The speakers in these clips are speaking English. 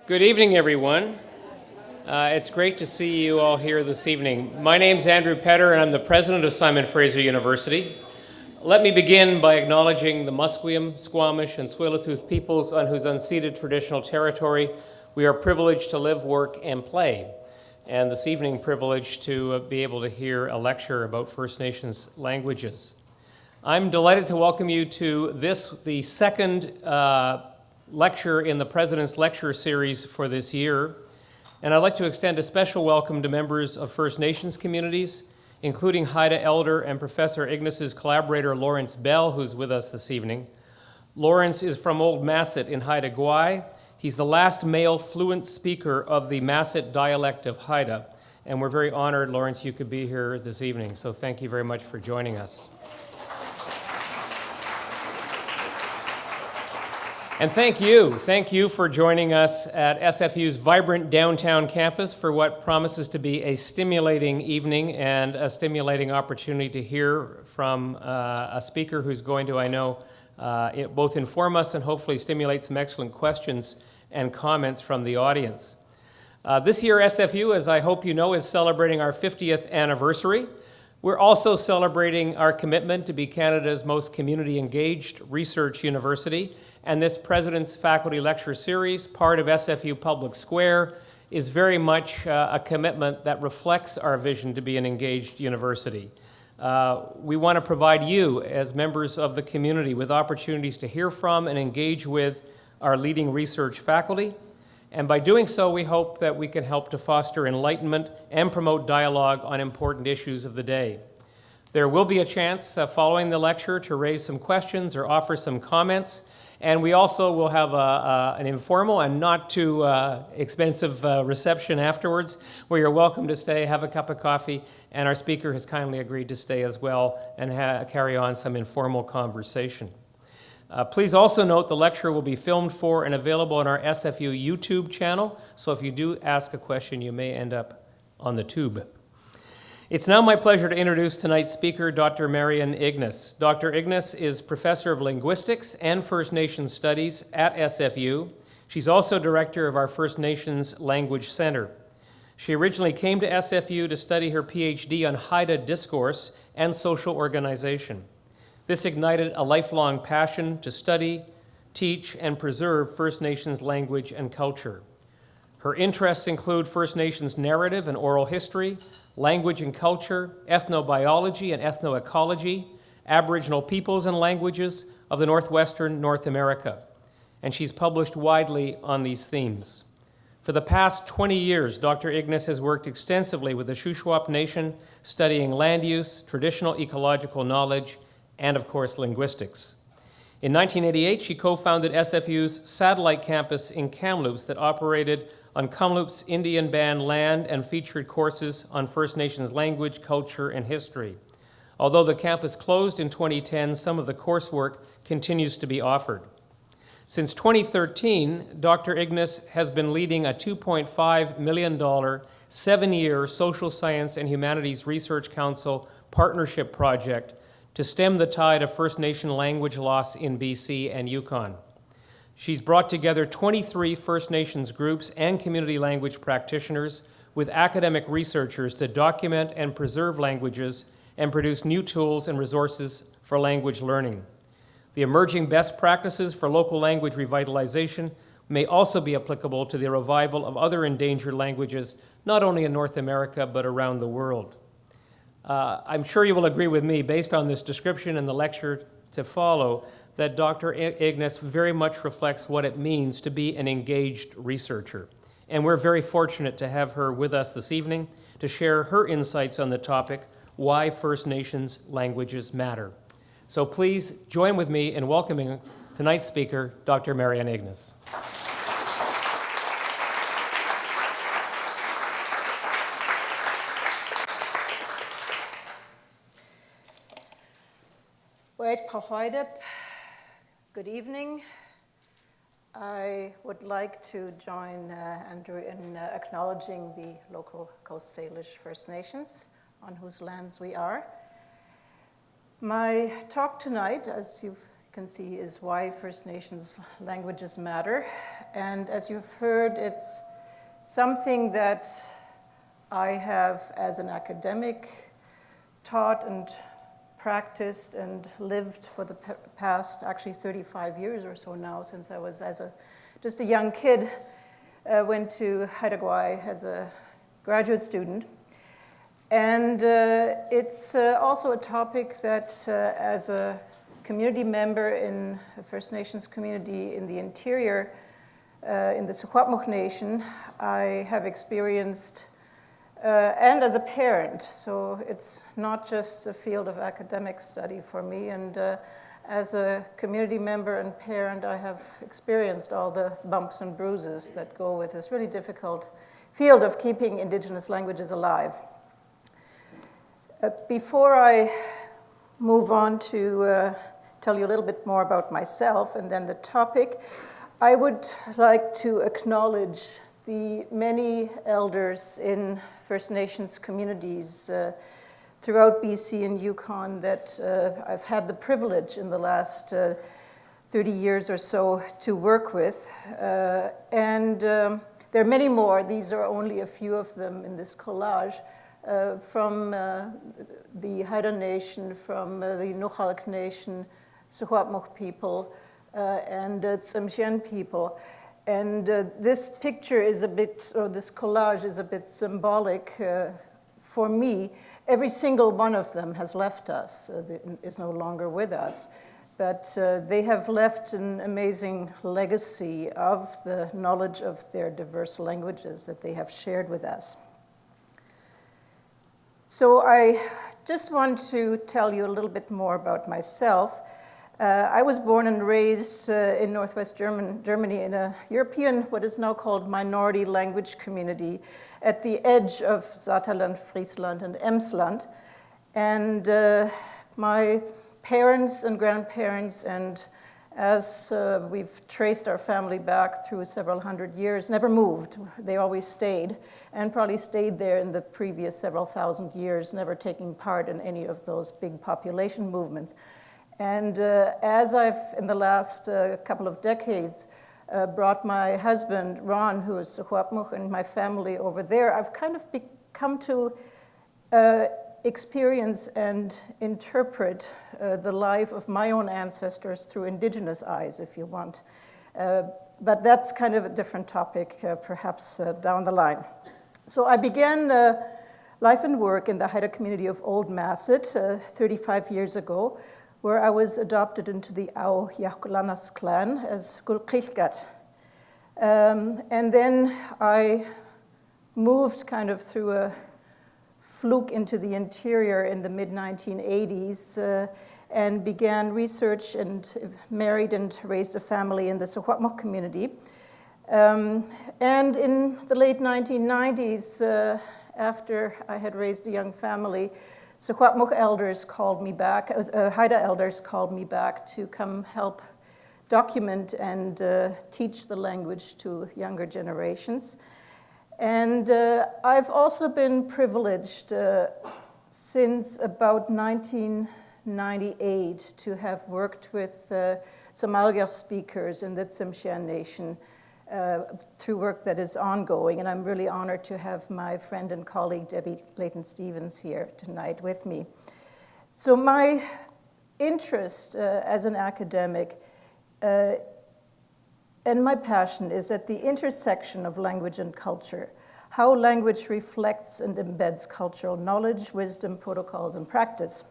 Good evening, everyone. It's great to see you all here this evening. My name's Andrew Petter, and I'm the president of Simon Fraser University. Let me begin by acknowledging the Musqueam, Squamish, and Tsleil-Waututh peoples on whose unceded traditional territory we are privileged to live, work, and play. And this evening, privileged to be able to hear a lecture about First Nations languages. I'm delighted to welcome you to the second lecture in the President's Lecture Series for this year. And I'd like to extend a special welcome to members of First Nations communities, including Haida Elder and Professor Ignace's collaborator, Lawrence Bell, who's with us this evening. Lawrence is from Old Masset in Haida Gwaii. He's the last male fluent speaker of the Masset dialect of Haida. And we're very honored, Lawrence, you could be here this evening. So thank you very much for joining us. And thank you for joining us at SFU's vibrant downtown campus for what promises to be a stimulating evening and a stimulating opportunity to hear from a speaker who's going to, I know, both inform us and hopefully stimulate some excellent questions and comments from the audience. This year, SFU, as I hope you know, is celebrating our 50th anniversary. We're also celebrating our commitment to be Canada's most community-engaged research university. And this President's Faculty Lecture Series, part of SFU Public Square, is very much a commitment that reflects our vision to be an engaged university. We want to provide you, as members of the community, with opportunities to hear from and engage with our leading research faculty. And by doing so, we hope that we can help to foster enlightenment and promote dialogue on important issues of the day. There will be a chance following the lecture to raise some questions or offer some comments. And we also will have an informal and not too expensive reception afterwards, where you're welcome to stay, have a cup of coffee, and our speaker has kindly agreed to stay as well and carry on some informal conversation. Please also note the lecture will be filmed for and available on our SFU YouTube channel, so if you do ask a question, you may end up on the tube. It's now my pleasure to introduce tonight's speaker, Dr. Marianne Ignace. Dr. Ignace is Professor of Linguistics and First Nations Studies at SFU. She's also director of our First Nations Language Center. She originally came to SFU to study her PhD on Haida discourse and social organization. This ignited a lifelong passion to study, teach, and preserve First Nations language and culture. Her interests include First Nations narrative and oral history, language and culture, ethnobiology and ethnoecology, Aboriginal peoples and languages of the Northwestern North America, and she's published widely on these themes. For the past 20 years, Dr. Ignace has worked extensively with the Shuswap Nation, studying land use, traditional ecological knowledge, and of course, linguistics. In 1988, she co-founded SFU's satellite campus in Kamloops that operated on Kamloops Indian Band land and featured courses on First Nations language, culture, and history. Although the campus closed in 2010, some of the coursework continues to be offered. Since 2013, Dr. Ignace has been leading a $2.5 million, 7-year Social Science and Humanities Research Council partnership project to stem the tide of First Nation language loss in BC and Yukon. She's brought together 23 First Nations groups and community language practitioners with academic researchers to document and preserve languages and produce new tools and resources for language learning. The emerging best practices for local language revitalization may also be applicable to the revival of other endangered languages, not only in North America, but around the world. I'm sure you will agree with me, based on this description and the lecture to follow, that Dr. Ignace very much reflects what it means to be an engaged researcher. And we're very fortunate to have her with us this evening to share her insights on the topic, why First Nations languages matter. So please join with me in welcoming tonight's speaker, Dr. Marianne Ignace. Good evening. I would like to join Andrew in acknowledging the local Coast Salish First Nations on whose lands we are. My talk tonight, as you can see, is why First Nations languages matter. And as you've heard, it's something that I have, as an academic, taught and practiced and lived for the past, actually 35 years or so now, since I was just a young kid, went to Haida as a graduate student. And it's also a topic that, as a community member in a First Nations community in the interior, in the Secwepemc Nation, I have experienced, and as a parent. So it's not just a field of academic study for me. And as a community member and parent, I have experienced all the bumps and bruises that go with this really difficult field of keeping Indigenous languages alive. Before I move on to tell you a little bit more about myself and then the topic, I would like to acknowledge the many elders in First Nations communities throughout BC and Yukon that I've had the privilege in the last 30 years or so to work with. And there are many more. These are only a few of them in this collage. From the Haida Nation, from the Nukhalk Nation, Secwepemc people, and Tsimshian people. And this picture is a bit, or this collage is a bit symbolic for me. Every single one of them has left us, is no longer with us. But they have left an amazing legacy of the knowledge of their diverse languages that they have shared with us. So I just want to tell you a little bit more about myself. I was born and raised in northwest Germany in a European, what is now called minority language community at the edge of Saterland, Friesland, and Emsland. And my parents and grandparents, and as we've traced our family back through several hundred years, never moved. They always stayed, and probably stayed there in the previous several thousand years, never taking part in any of those big population movements. And as I've, in the last couple of decades, brought my husband, Ron, who is Secwepemc, and my family over there, I've kind of come to experience and interpret the life of my own ancestors through Indigenous eyes, if you want. But that's kind of a different topic, perhaps down the line. So I began life and work in the Haida community of Old Masset 35 years ago, where I was adopted into the Au Yahkulanas clan as Gulqilkat. And then I moved kind of through a fluke into the interior in the mid-1980s and began research and married and raised a family in the Secwepemc community. And in the late 1990s, after I had raised a young family, Secwepemc elders called me back, Haida elders called me back to come help document and teach the language to younger generations. And I've also been privileged since about 1998 to have worked with Samalgar speakers in the Tsimshian Nation through work that is ongoing. And I'm really honored to have my friend and colleague, Debbie Layton-Stevens, here tonight with me. So my interest as an academic and my passion is at the intersection of language and culture, how language reflects and embeds cultural knowledge, wisdom, protocols, and practice.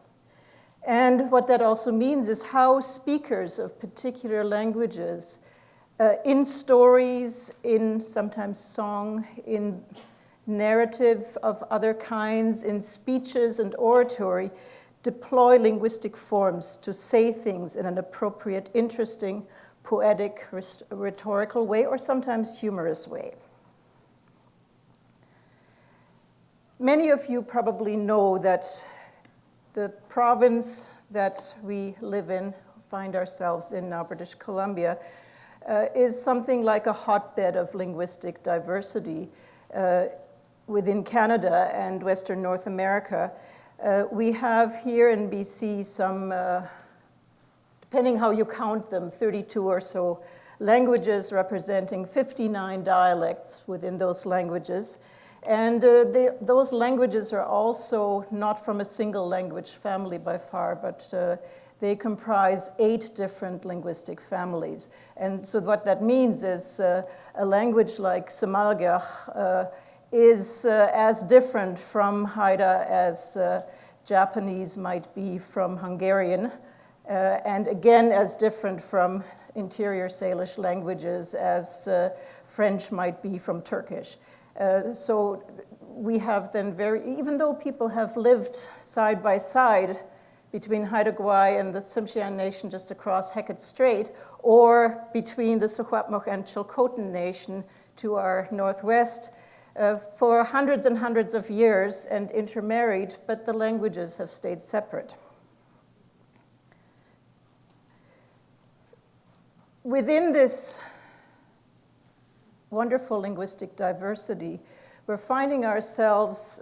And what that also means is how speakers of particular languages, in stories, in sometimes song, in narrative of other kinds, in speeches and oratory, deploy linguistic forms to say things in an appropriate, interesting, poetic, rhetorical way, or sometimes humorous way. Many of you probably know that the province that we live in, find ourselves in now, British Columbia, is something like a hotbed of linguistic diversity within Canada and Western North America. We have here in BC some, depending how you count them, 32 or so languages representing 59 dialects within those languages. And those languages are also not from a single language family by far, but they comprise 8 different linguistic families. And so what that means is a language like Samalgach is as different from Haida as Japanese might be from Hungarian, and again as different from interior Salish languages as French might be from Turkish. So we have then even though people have lived side by side between Haida Gwaii and the Tsimshian Nation just across Hecate Strait, or between the Secwepemc and Chilcotin Nation to our northwest, for hundreds and hundreds of years and intermarried, but the languages have stayed separate. Within this wonderful linguistic diversity, we're finding ourselves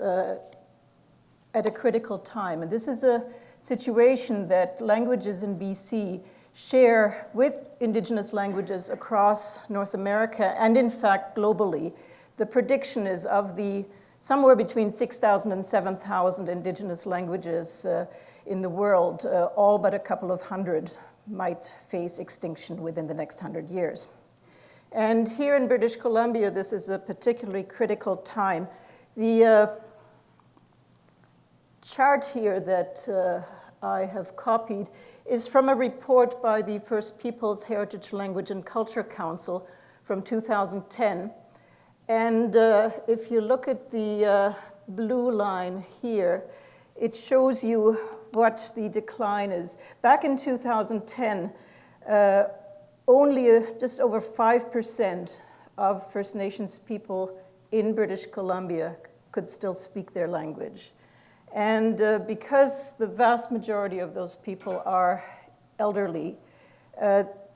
at a critical time. And this is a situation that languages in BC share with indigenous languages across North America and, in fact, globally. The prediction is of the somewhere between 6,000 and 7,000 indigenous languages in the world, all but a couple of hundred might face extinction within the next 100 years. And here in British Columbia, this is a particularly critical time. The chart here that I have copied is from a report by the First Peoples Heritage, Language and Culture Council from 2010. And if you look at the blue line here, it shows you what the decline is. Back in 2010, only just over 5% of First Nations people in British Columbia could still speak their language. And because the vast majority of those people are elderly,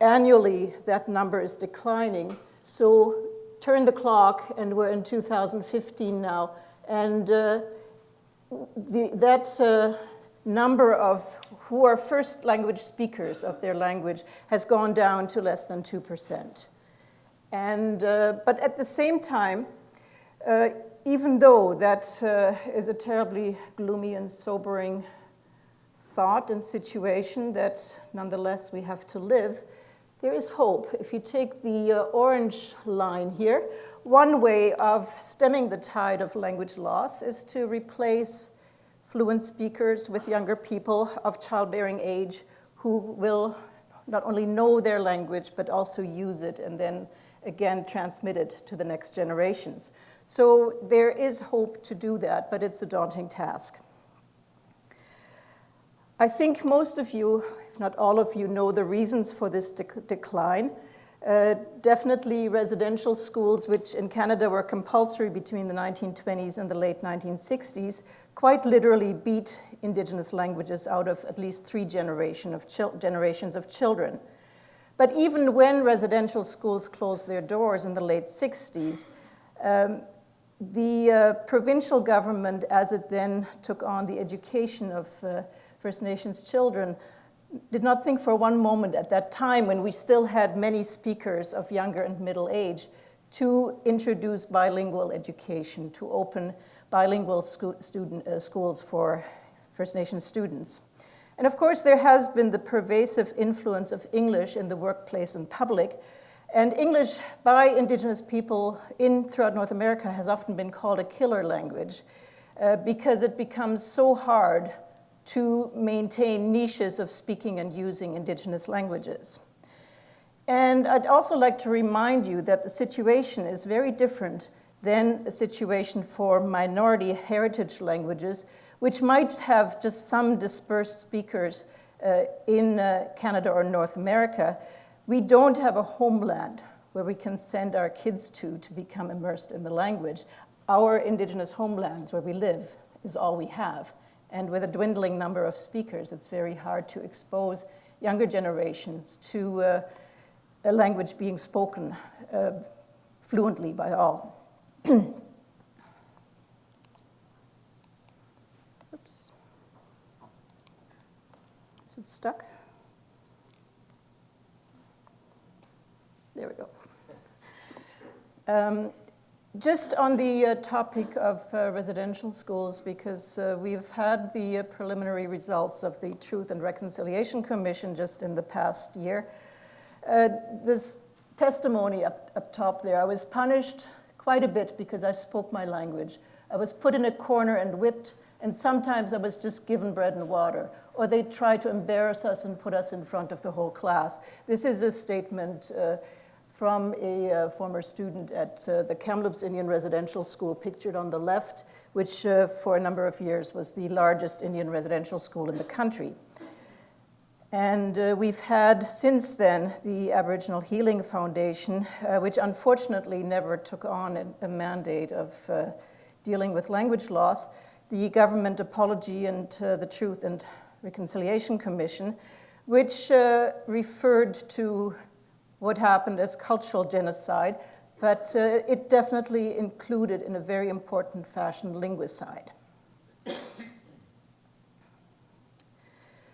annually that number is declining. So turn the clock, and we're in 2015 now, and that number of who are first language speakers of their language has gone down to less than 2%. And, but at the same time, even though that is a terribly gloomy and sobering thought and situation that nonetheless we have to live, there is hope. If you take the orange line here, one way of stemming the tide of language loss is to replace fluent speakers with younger people of childbearing age who will not only know their language, but also use it and then again transmit it to the next generations. So there is hope to do that, but it's a daunting task. I think most of you, if not all of you, know the reasons for this decline. Definitely residential schools, which in Canada were compulsory between the 1920s and the late 1960s, quite literally beat Indigenous languages out of at least 3 generations of children. But even when residential schools closed their doors in the late 60s, the provincial government, as it then took on the education of First Nations children, did not think for one moment at that time, when we still had many speakers of younger and middle age, to introduce bilingual education, to open bilingual schools for First Nations students. And of course, there has been the pervasive influence of English in the workplace and public. And English by Indigenous people throughout North America has often been called a killer language because it becomes so hard to maintain niches of speaking and using Indigenous languages. And I'd also like to remind you that the situation is very different than a situation for minority heritage languages, which might have just some dispersed speakers in Canada or North America. We don't have a homeland where we can send our kids to become immersed in the language. Our Indigenous homelands where we live is all we have. And with a dwindling number of speakers, it's very hard to expose younger generations to a language being spoken fluently by all. Oops. Is it stuck? There Just on the topic of residential schools, because we've had the preliminary results of the Truth and Reconciliation Commission just in the past year. This testimony up top there, I was punished quite a bit because I spoke my language. I was put in a corner and whipped, and sometimes I was just given bread and water, or they tried to embarrass us and put us in front of the whole class. This is a statement from a former student at the Kamloops Indian Residential School, pictured on the left, which for a number of years was the largest Indian residential school in the country. And we've had, since then, the Aboriginal Healing Foundation, which unfortunately never took on a mandate of dealing with language loss, the Government Apology and the Truth and Reconciliation Commission, which referred to what happened as cultural genocide, but it definitely included, in a very important fashion, linguicide.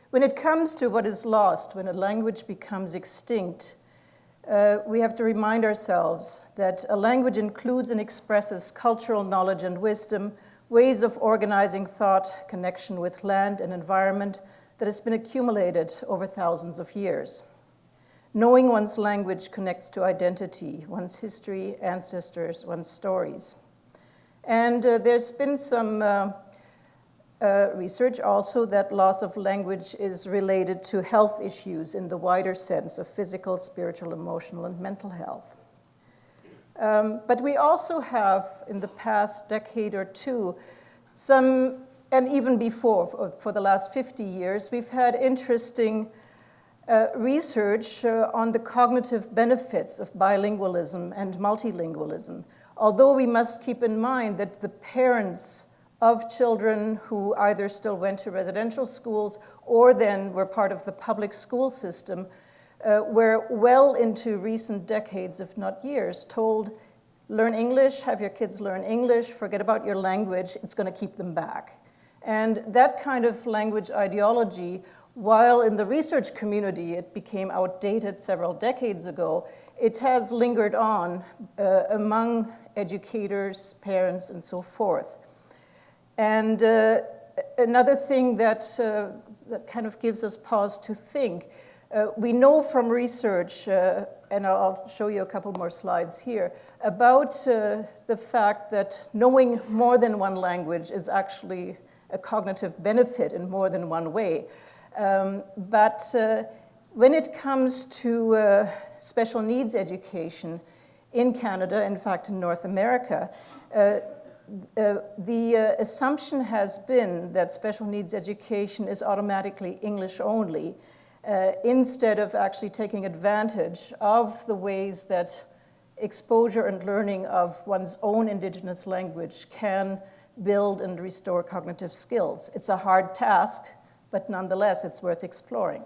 When it comes to what is lost, when a language becomes extinct, we have to remind ourselves that a language includes and expresses cultural knowledge and wisdom, ways of organizing thought, connection with land and environment that has been accumulated over thousands of years. Knowing one's language connects to identity, one's history, ancestors, one's stories. And there's been some research also that loss of language is related to health issues in the wider sense of physical, spiritual, emotional, and mental health. But we also have, in the past decade or two, some, and even before, for the last 50 years, we've had interesting research on the cognitive benefits of bilingualism and multilingualism. Although we must keep in mind that the parents of children who either still went to residential schools or then were part of the public school system were well into recent decades, if not years, told, learn English, have your kids learn English, forget about your language, it's going to keep them back. And that kind of language ideology, while in the research community it became outdated several decades ago, it has lingered on among educators, parents, and so forth. And another thing that kind of gives us pause to think, we know from research, and I'll show you a couple more slides here, about the fact that knowing more than one language is actually a cognitive benefit in more than one way. But when it comes to special needs education in Canada, in fact in North America, the assumption has been that special needs education is automatically English only, instead of actually taking advantage of the ways that exposure and learning of one's own Indigenous language can build and restore cognitive skills. It's a hard task, but nonetheless, it's worth exploring.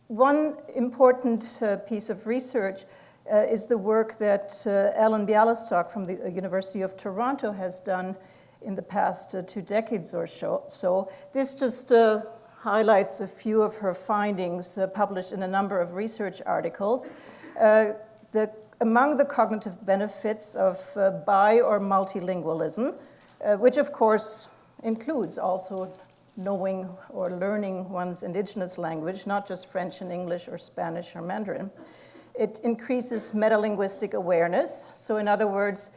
One important piece of research is the work that Ellen Bialystok from the University of Toronto has done in the past 2 decades or so. This just highlights a few of her findings published in a number of research articles. Among the cognitive benefits of bi- or multilingualism, which of course includes also knowing or learning one's Indigenous language, not just French and English or Spanish or Mandarin. It increases metalinguistic awareness. So in other words,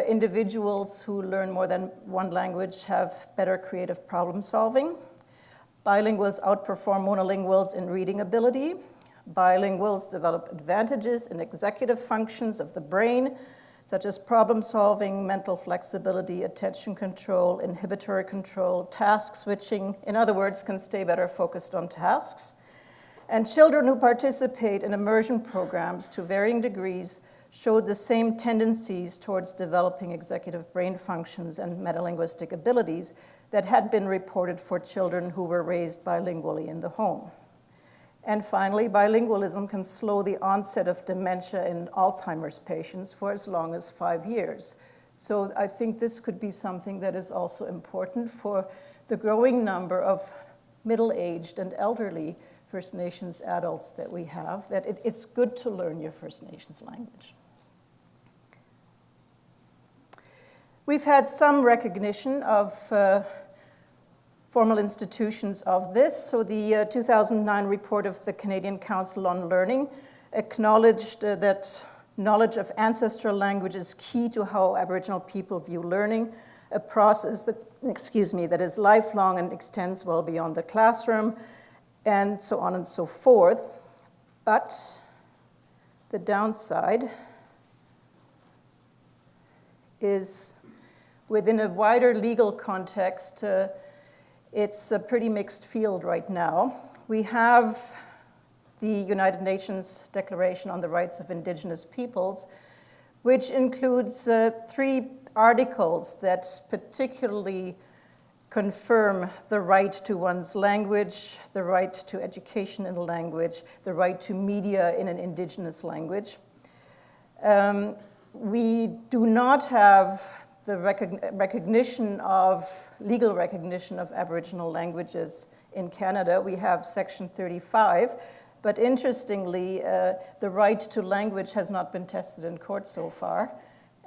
individuals who learn more than one language have better creative problem solving. Bilinguals outperform monolinguals in reading ability. Bilinguals develop advantages in executive functions of the brain, such as problem solving, mental flexibility, attention control, inhibitory control, task switching. In other words, can stay better focused on tasks. And children who participate in immersion programs to varying degrees showed the same tendencies towards developing executive brain functions and metalinguistic abilities that had been reported for children who were raised bilingually in the home. And finally, bilingualism can slow the onset of dementia in Alzheimer's patients for as long as 5 years. So I think this could be something that is also important for the growing number of middle-aged and elderly First Nations adults that we have, that it's good to learn your First Nations language. We've had some recognition of formal institutions of this. So the 2009 report of the Canadian Council on Learning acknowledged that knowledge of ancestral language is key to how Aboriginal people view learning, a process that, that is lifelong and extends well beyond the classroom, and so on and so forth. But the downside is within a wider legal context, it's a pretty mixed field right now. We have the United Nations Declaration on the Rights of Indigenous Peoples, which includes 3 articles that particularly confirm the right to one's language, the right to education in a language, the right to media in an Indigenous language. We do not have the legal recognition of Aboriginal languages in Canada. We have Section 35, but interestingly, the right to language has not been tested in court so far.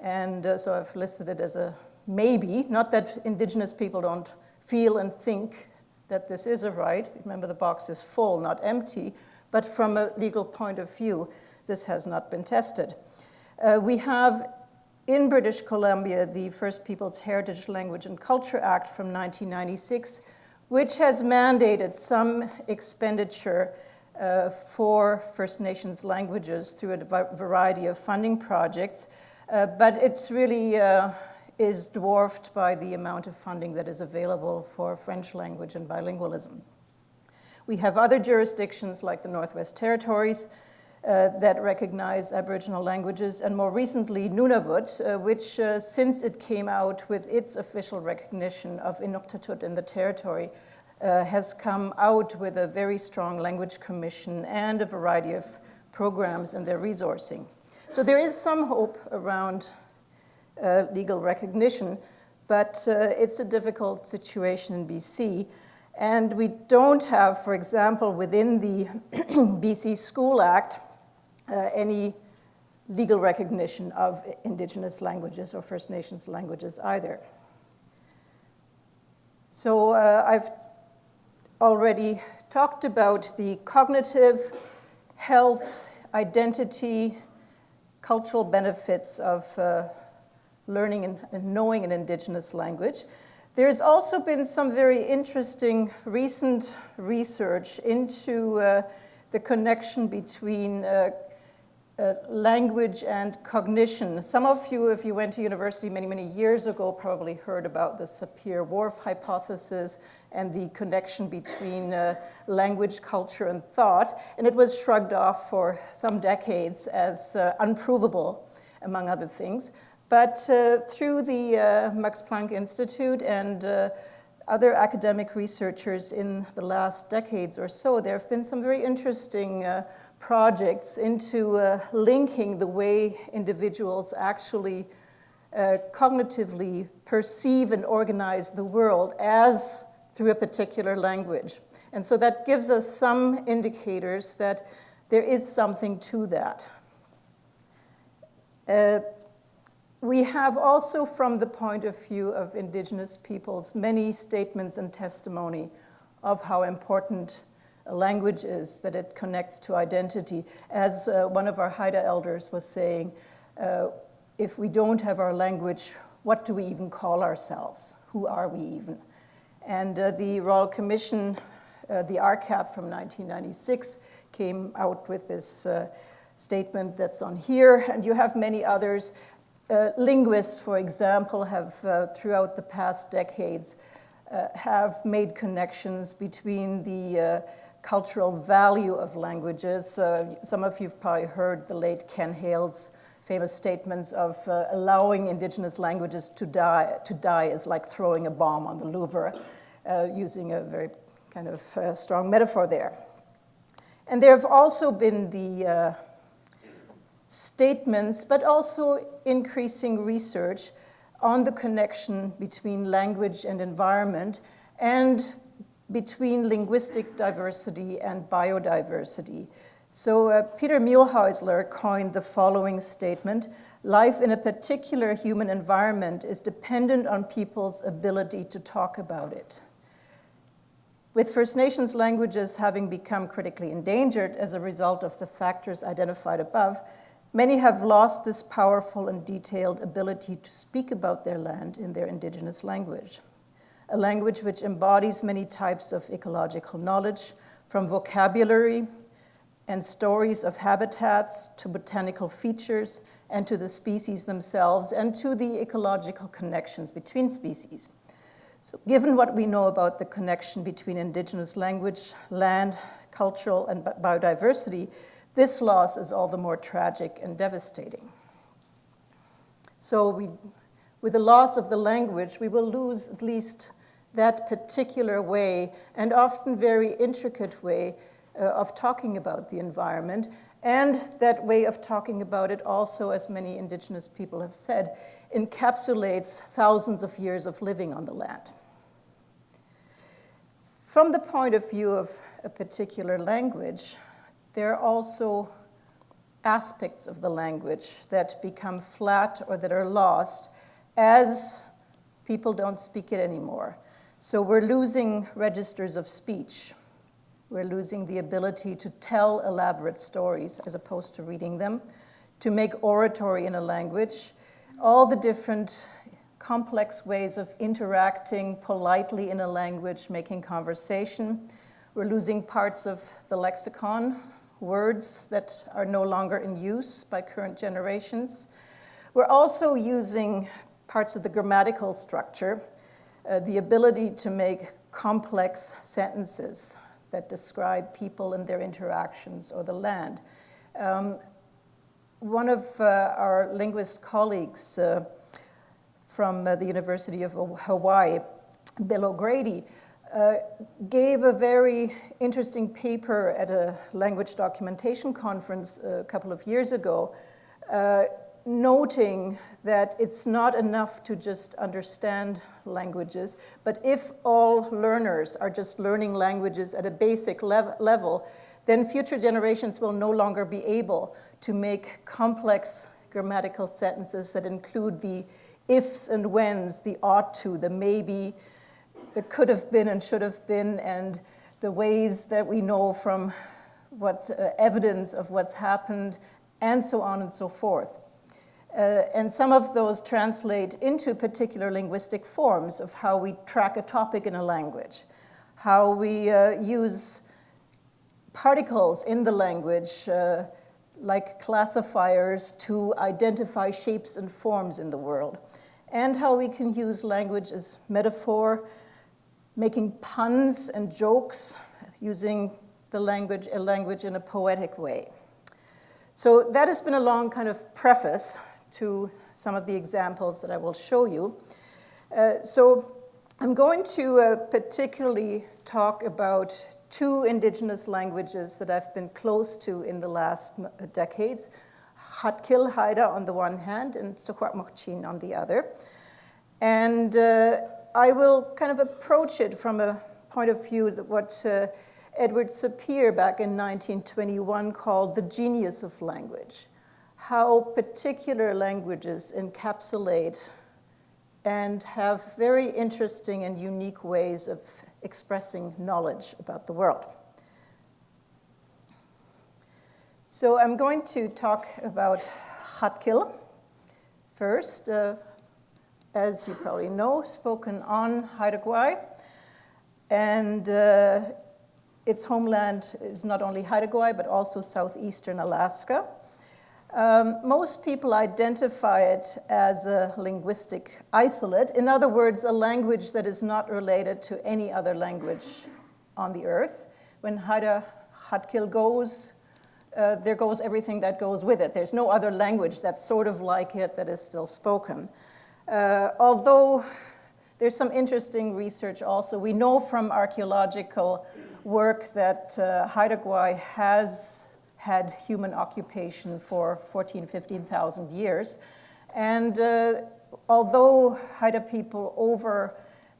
And so I've listed it as a maybe, not that Indigenous people don't feel and think that this is a right. Remember, the box is full, not empty, but from a legal point of view, this has not been tested. We have in British Columbia the First Peoples Heritage, Language and Culture Act from 1996, which has mandated some expenditure for First Nations languages through a variety of funding projects, but it really is dwarfed by the amount of funding that is available for French language and bilingualism. We have other jurisdictions like the Northwest Territories that recognize Aboriginal languages, and more recently Nunavut, which since it came out with its official recognition of Inuktitut in the territory, has come out with a very strong language commission and a variety of programs in their resourcing. So there is some hope around legal recognition, but it's a difficult situation in BC. And we don't have, for example, within the BC School Act, any legal recognition of Indigenous languages or First Nations languages either. So I've already talked about the cognitive, health, identity, cultural benefits of learning and knowing an Indigenous language. There's also been some very interesting recent research into the connection between language and cognition. Some of you, if you went to university many, many years ago, probably heard about the Sapir-Whorf hypothesis and the connection between language, culture, and thought. And it was shrugged off for some decades as unprovable, among other things. But through the Max Planck Institute and other academic researchers in the last decades or so, there have been some very interesting projects into linking the way individuals actually cognitively perceive and organize the world as through a particular language. And so that gives us some indicators that there is something to that. We have also, from the point of view of Indigenous peoples, many statements and testimony of how important a language is, that it connects to identity. As one of our Haida elders was saying, if we don't have our language, what do we even call ourselves? Who are we even? And the Royal Commission, the RCAP from 1996, came out with this statement that's on here, and you have many others. Linguists, for example, have throughout the past decades have made connections between the cultural value of languages. Some of you have probably heard the late Ken Hale's famous statements of allowing Indigenous languages to die is like throwing a bomb on the Louvre, using a very kind of strong metaphor there. And there have also been the statements, but also increasing research on the connection between language and environment, and between linguistic diversity and biodiversity. So Peter Mühlhäusler coined the following statement: life in a particular human environment is dependent on people's ability to talk about it. With First Nations languages having become critically endangered as a result of the factors identified above, many have lost this powerful and detailed ability to speak about their land in their indigenous language, a language which embodies many types of ecological knowledge, from vocabulary and stories of habitats to botanical features and to the species themselves and to the ecological connections between species. So given what we know about the connection between indigenous language, land, cultural, and biodiversity, this loss is all the more tragic and devastating. So with the loss of the language, we will lose at least that particular way, and often very intricate way, of talking about the environment. And that way of talking about it also, as many indigenous people have said, encapsulates thousands of years of living on the land. From the point of view of a particular language, there are also aspects of the language that become flat or that are lost as people don't speak it anymore. So we're losing registers of speech. We're losing the ability to tell elaborate stories as opposed to reading them, to make oratory in a language, all the different complex ways of interacting politely in a language, making conversation. We're losing parts of the lexicon, words that are no longer in use by current generations. We're also using parts of the grammatical structure, the ability to make complex sentences that describe people and their interactions or the land. One of our linguist colleagues from the University of Hawaii, Bill O'Grady, gave a very interesting paper at a language documentation conference a couple of years ago, noting that it's not enough to just understand languages, but if all learners are just learning languages at a basic level, then future generations will no longer be able to make complex grammatical sentences that include the ifs and whens, the ought to, the maybe, the could have been and should have been, and the ways that we know from what evidence of what's happened, and so on and so forth. And some of those translate into particular linguistic forms of how we track a topic in a language, how we use particles in the language, like classifiers, to identify shapes and forms in the world, and how we can use language as metaphor, making puns and jokes, using a language in a poetic way. So that has been a long kind of preface to some of the examples that I will show you. So I'm going to particularly talk about two indigenous languages that I've been close to in the last decades, Hatkil Haida on the one hand and Secwepemctsín on the other. And I will kind of approach it from a point of view that what Edward Sapir back in 1921 called the genius of language, how particular languages encapsulate and have very interesting and unique ways of expressing knowledge about the world. So I'm going to talk about Hatkil first, as you probably know, spoken on Haida Gwaii, and its homeland is not only Haida Gwaii, but also southeastern Alaska. Most people identify it as a linguistic isolate. In other words, a language that is not related to any other language on the earth. When Haida Hatkil goes, there goes everything that goes with it. There's no other language that's sort of like it that is still spoken. Although there's some interesting research also. We know from archaeological work that Haida Gwaii has had human occupation for 14,000, 15,000 years. And although Haida people over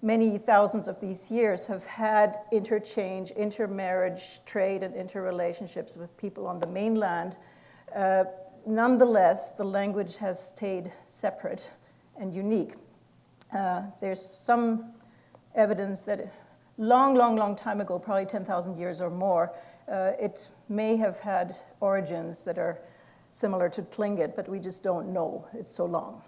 many thousands of these years have had interchange, intermarriage, trade, and interrelationships with people on the mainland. Nonetheless, the language has stayed separate and unique. There's some evidence that long time ago, probably 10,000 years or more, it may have had origins that are similar to Tlingit, but we just don't know. It's so long.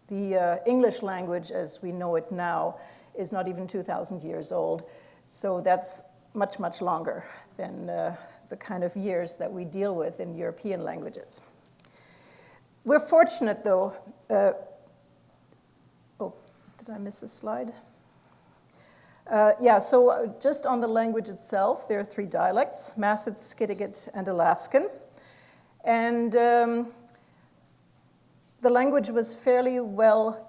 The English language, as we know it now, is not even 2,000 years old, so that's much longer than the kind of years that we deal with in European languages. We're fortunate, though. Oh, did I miss a slide? So just on the language itself, there are 3 dialects: Masset, Skidegate, and Alaskan. And the language was fairly well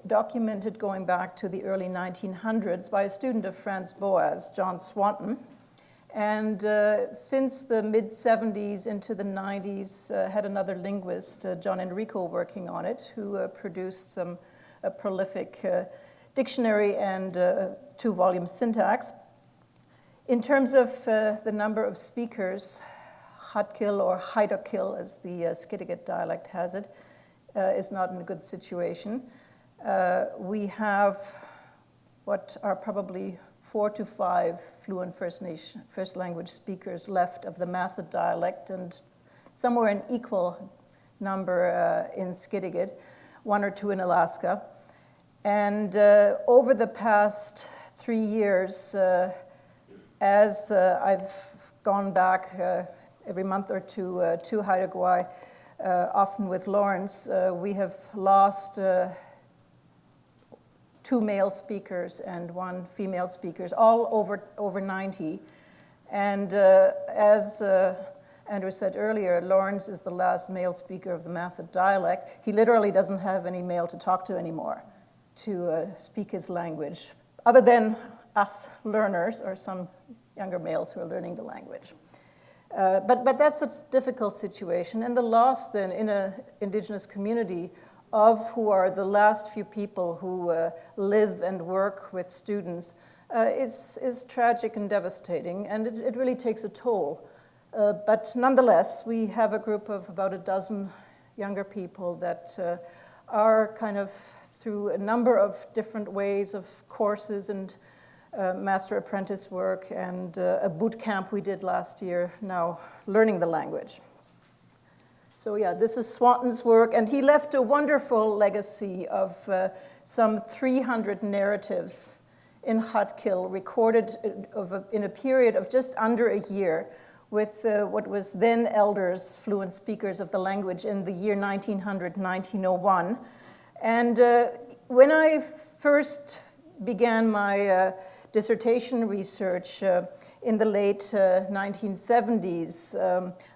documented going back to the early 1900s by a student of Franz Boas, John Swanton. And since the mid-70s into the 90s, had another linguist, John Enrico, working on it, who produced a prolific dictionary and 2-volume syntax. In terms of the number of speakers, Hatkil, or Haidakil, as the Skidegate dialect has it, is not in a good situation. We have what are probably 4 to 5 fluent first language speakers left of the Masset dialect, and somewhere an equal number in Skidegate, 1 or 2 in Alaska. And over the past 3 years, as I've gone back every month or two to Haida Gwaii, often with Lawrence, we have lost 2 male speakers and 1 female speaker, all over 90. And as Andrew said earlier, Lawrence is the last male speaker of the Masset dialect. He literally doesn't have any male to talk to anymore to speak his language, other than us learners or some younger males who are learning the language. But that's a difficult situation. And the loss then in an indigenous community of who are the last few people who live and work with students is tragic and devastating, and it really takes a toll. But nonetheless, we have a group of about a dozen younger people that are kind of through a number of different ways of courses and master apprentice work and a boot camp we did last year, now learning the language. So yeah, this is Swanton's work, and he left a wonderful legacy of some 300 narratives in Hatkil, recorded in a period of just under a year with what was then elders, fluent speakers of the language in the year 1900, 1901. And when I first began my dissertation research in the late 1970s,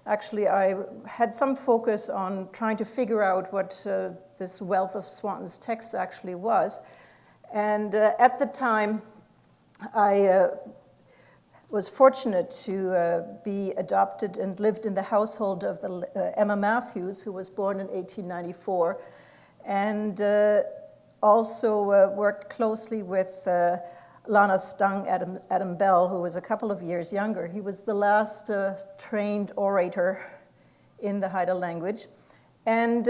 actually I had some focus on trying to figure out what this wealth of Swanton's texts actually was. And at the time, I was fortunate to be adopted and lived in the household of Emma Matthews, who was born in 1894, and also worked closely with Lana Stung Adam Bell, who was a couple of years younger. He was the last trained orator in the Haida language. And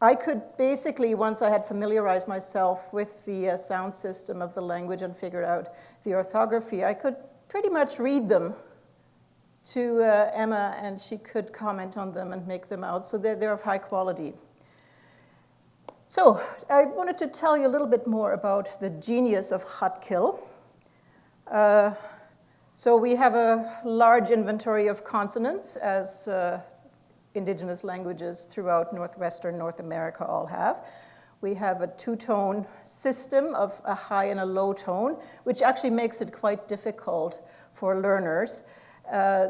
I could basically, once I had familiarized myself with the sound system of the language and figured out the orthography, I could pretty much read them to Emma, and she could comment on them and make them out. So they're of high quality. So I wanted to tell you a little bit more about the genius of Hatkil. So we have a large inventory of consonants, as indigenous languages throughout northwestern North America all have. We have a 2-tone system of a high and a low tone, which actually makes it quite difficult for learners.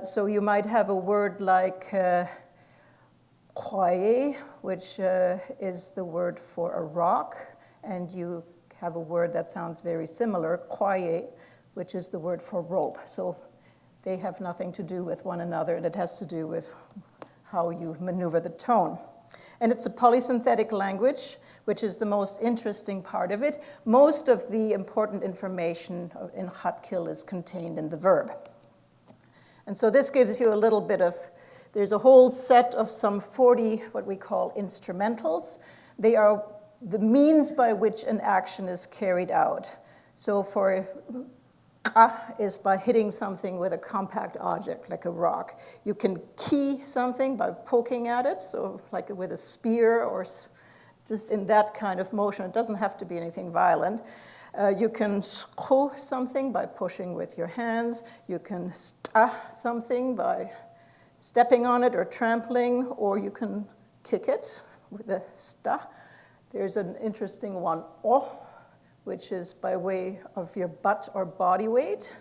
So you might have a word like Kwaye, which is the word for a rock, and you have a word that sounds very similar, Kwaye, which is the word for rope. So they have nothing to do with one another, and it has to do with how you maneuver the tone. And it's a polysynthetic language which is the most interesting part of it. Most of the important information in Hatkil is contained in the verb. And so this gives you a little bit of, there's a whole set of some 40 what we call instrumentals. They are the means by which an action is carried out. So for is by hitting something with a compact object, like a rock. You can key something by poking at it, so like with a spear or just in that kind of motion. It doesn't have to be anything violent. You can skro something by pushing with your hands. You can sta something by stepping on it or trampling, or you can kick it with a sta. There's an interesting one, o, which is by way of your butt or body weight.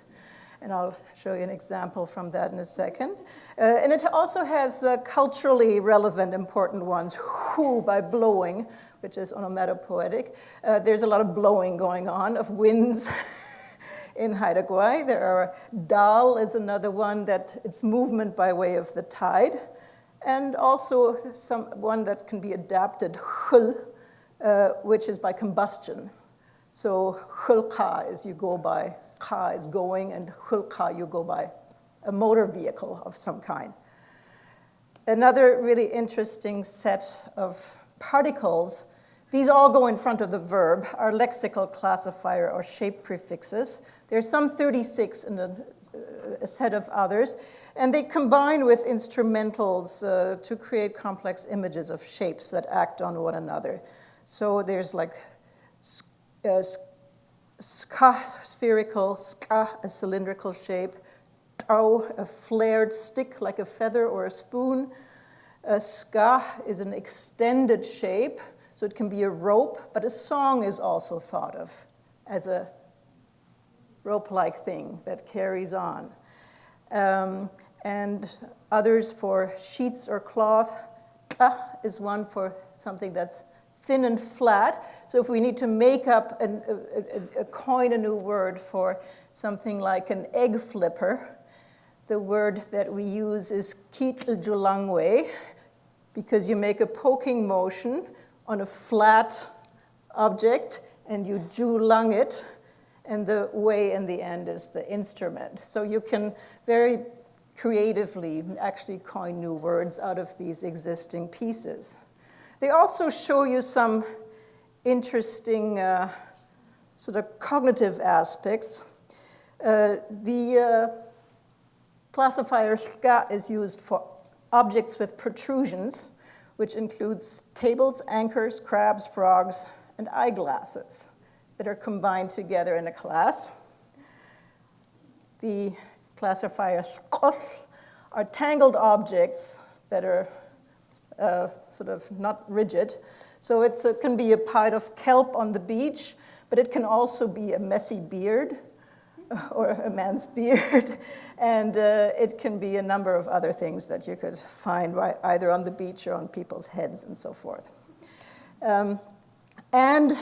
And I'll show you an example from that in a second. And it also has culturally relevant, important ones. Hu, by blowing, which is onomatopoetic. There's a lot of blowing going on of winds in Haida Gwaii. There are dal is another one that it's movement by way of the tide. And also one that can be adapted, khul, which is by combustion. So khulqa is you go by, ka is going, and khulqa you go by a motor vehicle of some kind. Another really interesting set of particles, these all go in front of the verb, are lexical classifier or shape prefixes. There's some 36 in a set of others, and they combine with instrumentals to create complex images of shapes that act on one another. So there's like ska, spherical, ska, a cylindrical shape, tau, a flared stick like a feather or a spoon. Ska is an extended shape, so it can be a rope, but a song is also thought of as a rope-like thing that carries on. And others for sheets or cloth. Ta is one for something that's thin and flat. So if we need to make up coin a new word for something like an egg flipper, the word that we use is kitl julangwe, because you make a poking motion on a flat object and you julang it, and the way in the end is the instrument. So you can very creatively actually coin new words out of these existing pieces. They also show you some interesting sort of cognitive aspects. The classifier ska is used for objects with protrusions, which includes tables, anchors, crabs, frogs, and eyeglasses that are combined together in a class. The classifier skos are tangled objects that are sort of not rigid. So it can be a pile of kelp on the beach, but it can also be a messy beard or a man's beard. And it can be a number of other things that you could find either on the beach or on people's heads and so forth. And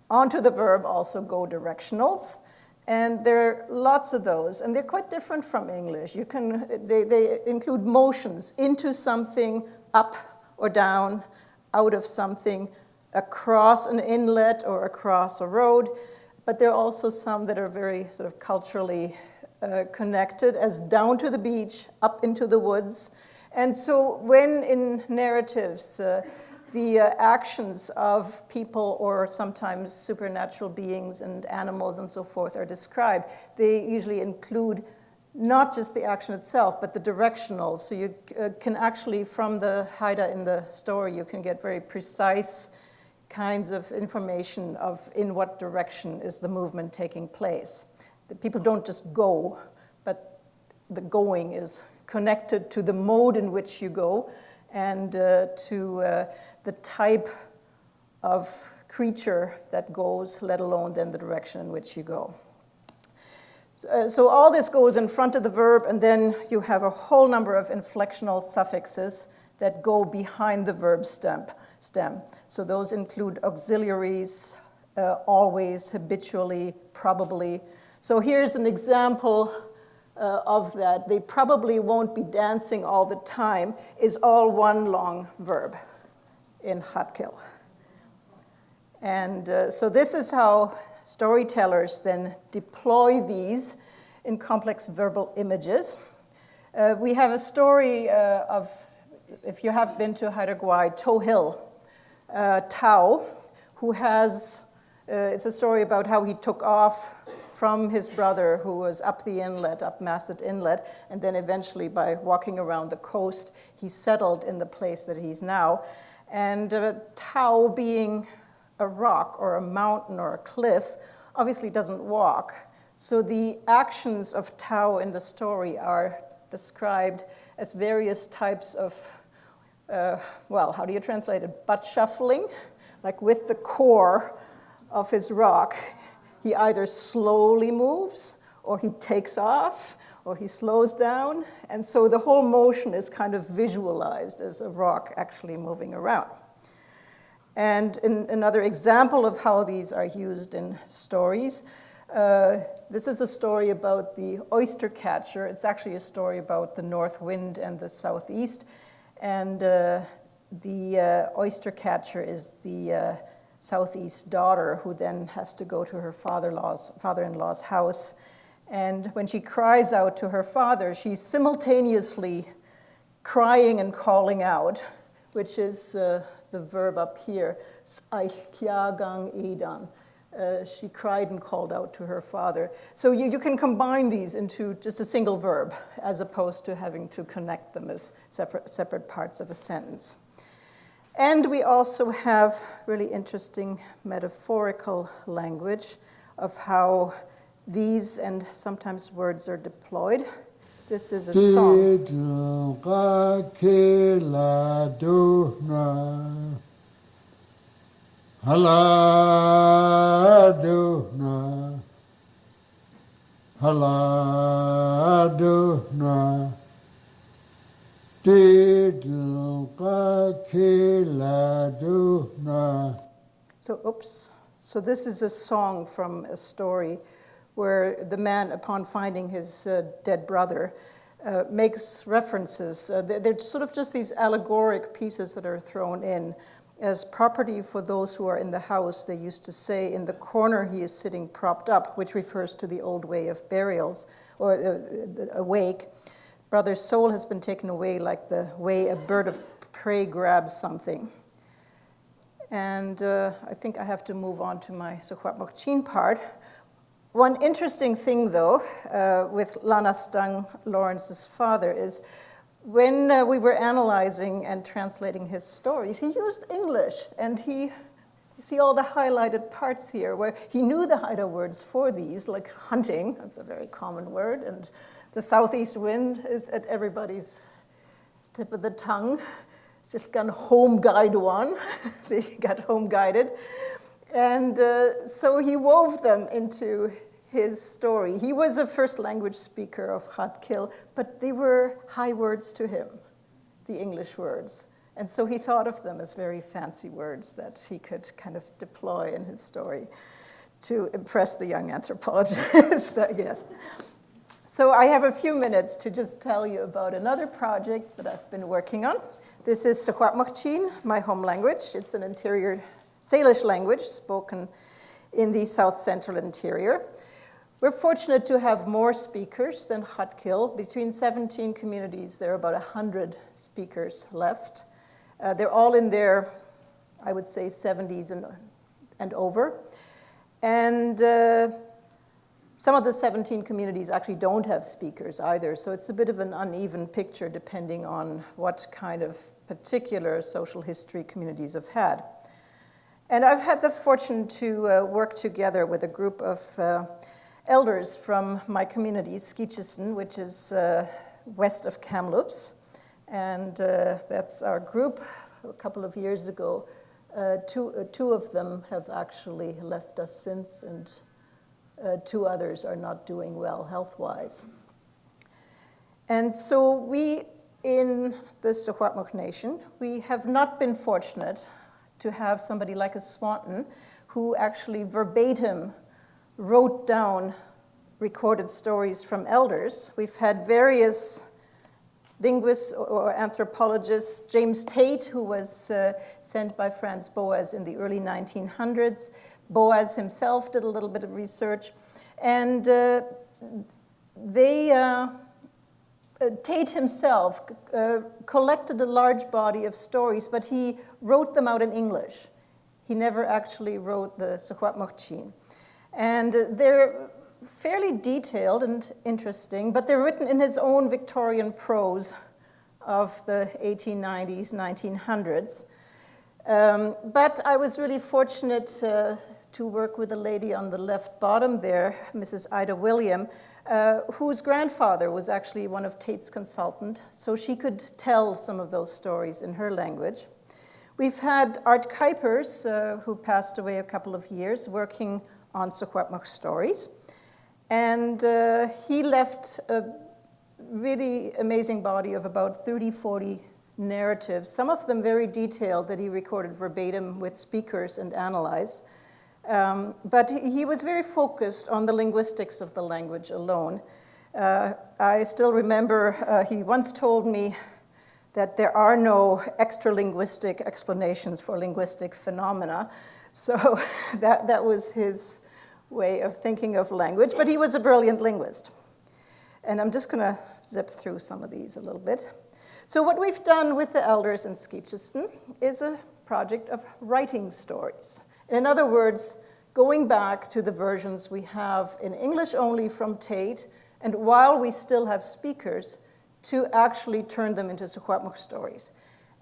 onto the verb also go directionals. And there are lots of those, and they're quite different from English. They include motions into something, up or down, out of something, across an inlet or across a road. But there are also some that are very sort of culturally connected as down to the beach, up into the woods. And so when in narratives, the actions of people or sometimes supernatural beings and animals and so forth are described, they usually include not just the action itself, but the directionals. So you can actually, from the Haida in the story, you can get very precise kinds of information of in what direction is the movement taking place. The people don't just go, but the going is connected to the mode in which you go and to the type of creature that goes, let alone then the direction in which you go. So all this goes in front of the verb, and then you have a whole number of inflectional suffixes that go behind the verb stem. So those include auxiliaries, always, habitually, probably. So here's an example of that. They probably won't be dancing all the time is all one long verb in Hatkil. And so this is how storytellers then deploy these in complex verbal images. We have a story of, if you have been to Haida Gwaii, Toe Hill, Tao, who has, it's a story about how he took off from his brother who was up the inlet, up Masset Inlet, and then eventually by walking around the coast, he settled in the place that he's now. And Tao, being a rock or a mountain or a cliff, obviously doesn't walk. So the actions of Tao in the story are described as various types of, well, how do you translate it? Butt shuffling, like with the core of his rock. He either slowly moves, or he takes off, or he slows down. And so the whole motion is kind of visualized as a rock actually moving around. And another example of how these are used in stories, this is a story about the oyster catcher. It's actually a story about the north wind and the southeast. And the oyster catcher is the southeast daughter who then has to go to her father-in-law's house. And when she cries out to her father, she's simultaneously crying and calling out, which is the verb up here, "Aiskiagang edan." She cried and called out to her father. So you can combine these into just a single verb, as opposed to having to connect them as separate parts of a sentence. And we also have really interesting metaphorical language of how these and sometimes words are deployed. This is a song. So this is a song from a story where the man, upon finding his dead brother, makes references. They're sort of just these allegoric pieces that are thrown in as property for those who are in the house. They used to say, in the corner he is sitting propped up, which refers to the old way of burials, or a wake. Brother's soul has been taken away like the way a bird of prey grabs something. And I think I have to move on to my Secwepemctsín part. One interesting thing, though, with Lanastang Lawrence's father is when we were analyzing and translating his stories, he used English, and you see all the highlighted parts here where he knew the Haida words for these, like hunting, that's a very common word, and the southeast wind is at everybody's tip of the tongue. It's just gone home guide one. They got home guided. And so he wove them into his story. He was a first language speaker of Hatkil, but they were high words to him, the English words. And so he thought of them as very fancy words that he could kind of deploy in his story to impress the young anthropologist, I guess. So I have a few minutes to just tell you about another project that I've been working on. This is Secwepemctsín, my home language. It's an interior Salish language spoken in the south central interior. We're fortunate to have more speakers than Hatkil. Between 17 communities, there are about 100 speakers left. They're all in their, I would say, 70s and over. And some of the 17 communities actually don't have speakers either, so it's a bit of an uneven picture depending on what kind of particular social history communities have had. And I've had the fortune to work together with a group of elders from my community, Skichisen, which is west of Kamloops. And that's our group. A couple of years ago, two of them have actually left us since, and two others are not doing well health-wise. And so we, in the Secwepemc Nation, we have not been fortunate to have somebody like a Swanton who actually verbatim wrote down recorded stories from elders. We've had various linguist or anthropologist James Tate, who was sent by Franz Boas in the early 1900s. Boas himself did a little bit of research. And Tate himself collected a large body of stories, but he wrote them out in English. He never actually wrote the Secwepemctsín. And they're fairly detailed and interesting, but they're written in his own Victorian prose of the 1890s, 1900s. But I was really fortunate to work with a lady on the left bottom there, Mrs. Ida William, whose grandfather was actually one of Tate's consultants, so she could tell some of those stories in her language. We've had Art Kuipers, who passed away a couple of years, working on Secwepemc stories. And he left a really amazing body of about 30, 40 narratives, some of them very detailed that he recorded verbatim with speakers and analyzed. But he was very focused on the linguistics of the language alone. I still remember he once told me that there are no extra-linguistic explanations for linguistic phenomena. So that was his way of thinking of language, but he was a brilliant linguist. And I'm just gonna zip through some of these a little bit. So what we've done with the elders in Skeetcheston is a project of writing stories. In other words, going back to the versions we have in English only from Tate, and while we still have speakers, to actually turn them into Secwepemc stories.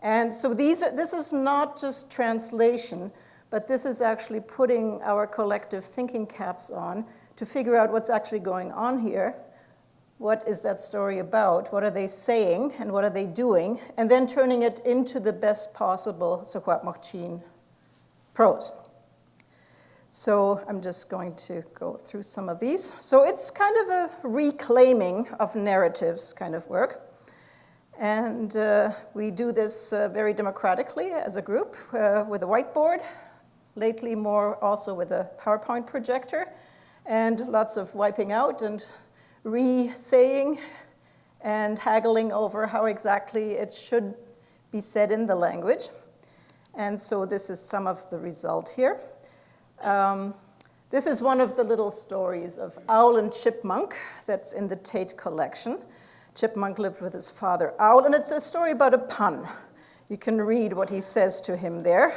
And so this is not just translation, but this is actually putting our collective thinking caps on to figure out what's actually going on here. What is that story about? What are they saying and what are they doing? And then turning it into the best possible Secwepemctsín prose. So I'm just going to go through some of these. So it's kind of a reclaiming of narratives kind of work. And we do this very democratically as a group with a whiteboard, lately more also with a PowerPoint projector, and lots of wiping out and re-saying and haggling over how exactly it should be said in the language. And so this is some of the result here. This is one of the little stories of Owl and Chipmunk that's in the Tate collection. Chipmunk lived with his father Owl, and it's a story about a pun. You can read what he says to him there.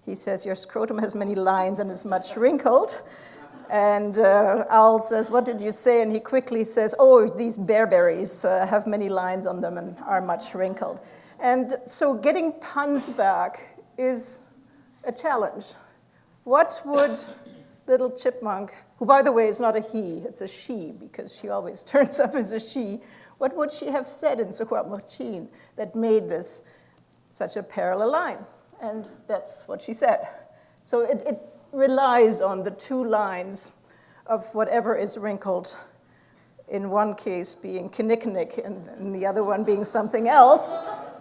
He says, "Your scrotum has many lines and is much wrinkled." And Owl says, "What did you say?" And he quickly says, "Oh, these bearberries have many lines on them and are much wrinkled." And so getting puns back is a challenge. What would little Chipmunk, who by the way is not a he, it's a she, because she always turns up as a she, what would she have said in Secwepemctsín that made this such a parallel line? And that's what she said. So it relies on the two lines of whatever is wrinkled, in one case being kinnikinnick and in the other one being something else,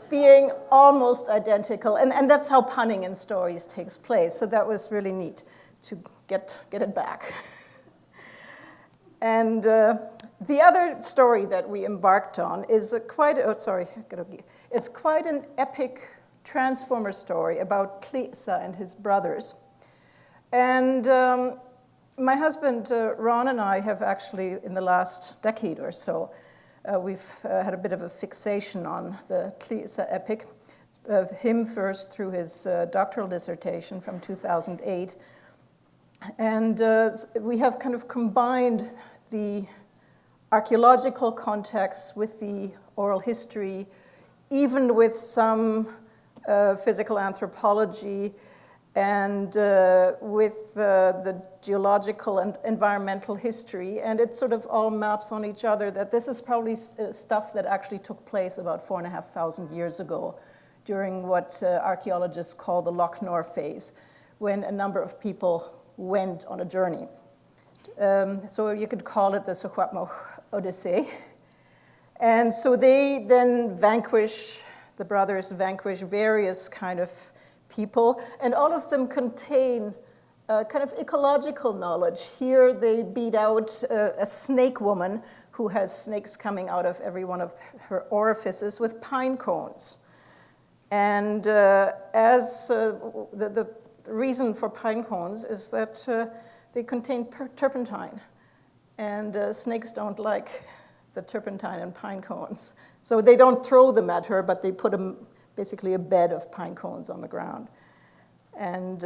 being almost identical. And that's how punning in stories takes place. So that was really neat to get it back. And the other story that we embarked on is quite an epic transformer story about Tlisa and his brothers. And my husband, Ron, and I have actually, in the last decade or so, we've had a bit of a fixation on the Tlisa epic, of him first through his doctoral dissertation from 2008. And we have kind of combined the archaeological context with the oral history, even with some physical anthropology, and with the geological and environmental history, and it sort of all maps on each other, that this is probably stuff that actually took place about 4,500 years ago during what archaeologists call the Loch Nor phase, when a number of people went on a journey. So you could call it the Secwepemc Odyssey. And so they then the brothers vanquish various kind of people, and all of them contain kind of ecological knowledge. Here they beat out a snake woman who has snakes coming out of every one of her orifices with pine cones. And the reason for pine cones is that they contain turpentine. And snakes don't like the turpentine and pine cones. So they don't throw them at her, but they put basically a bed of pine cones on the ground. And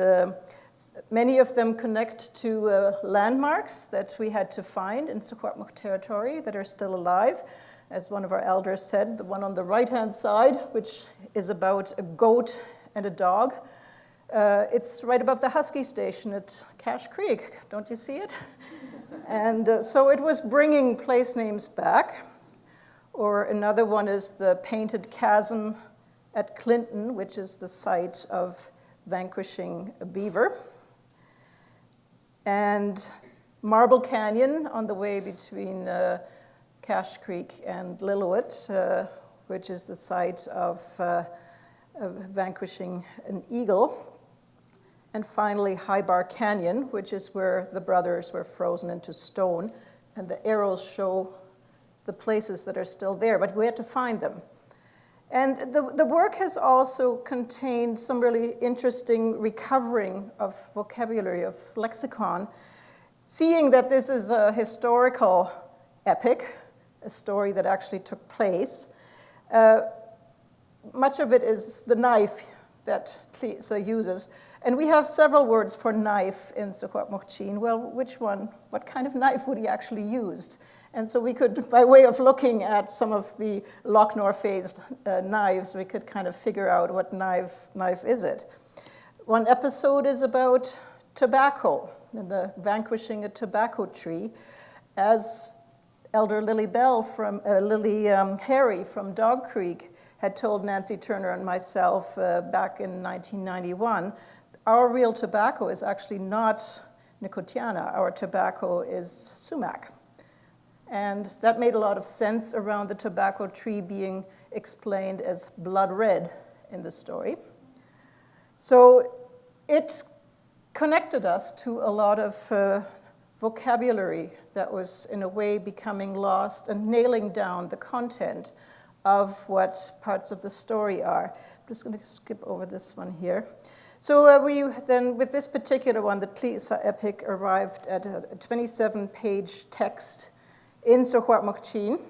many of them connect to landmarks that we had to find in Secwepemc territory that are still alive. As one of our elders said, the one on the right-hand side, which is about a goat and a dog, it's right above the Husky station at Cache Creek. Don't you see it? And so it was bringing place names back. Or another one is the Painted Chasm at Clinton, which is the site of vanquishing a beaver. And Marble Canyon on the way between Cache Creek and Lillooet, which is the site of vanquishing an eagle. And finally, High Bar Canyon, which is where the brothers were frozen into stone. And the arrows show the places that are still there, but we had to find them. And the work has also contained some really interesting recovering of vocabulary, of lexicon, seeing that this is a historical epic, a story that actually took place. Much of it is the knife that Tli'sa uses. And we have several words for knife in Secwepemc. Well, which one? What kind of knife would he actually used? And so we could, by way of looking at some of the Loch-Nor-phased knives, we could kind of figure out what knife is it. One episode is about tobacco, and the vanquishing a tobacco tree, as Elder Lily Harry from Dog Creek had told Nancy Turner and myself back in 1991. Our real tobacco is actually not Nicotiana. Our tobacco is sumac. And that made a lot of sense around the tobacco tree being explained as blood red in the story. So it connected us to a lot of vocabulary that was in a way becoming lost and nailing down the content of what parts of the story are. I'm just going to skip over this one here. So we then, with this particular one, the Tli'sa epic arrived at a 27-page text in Secwepemc.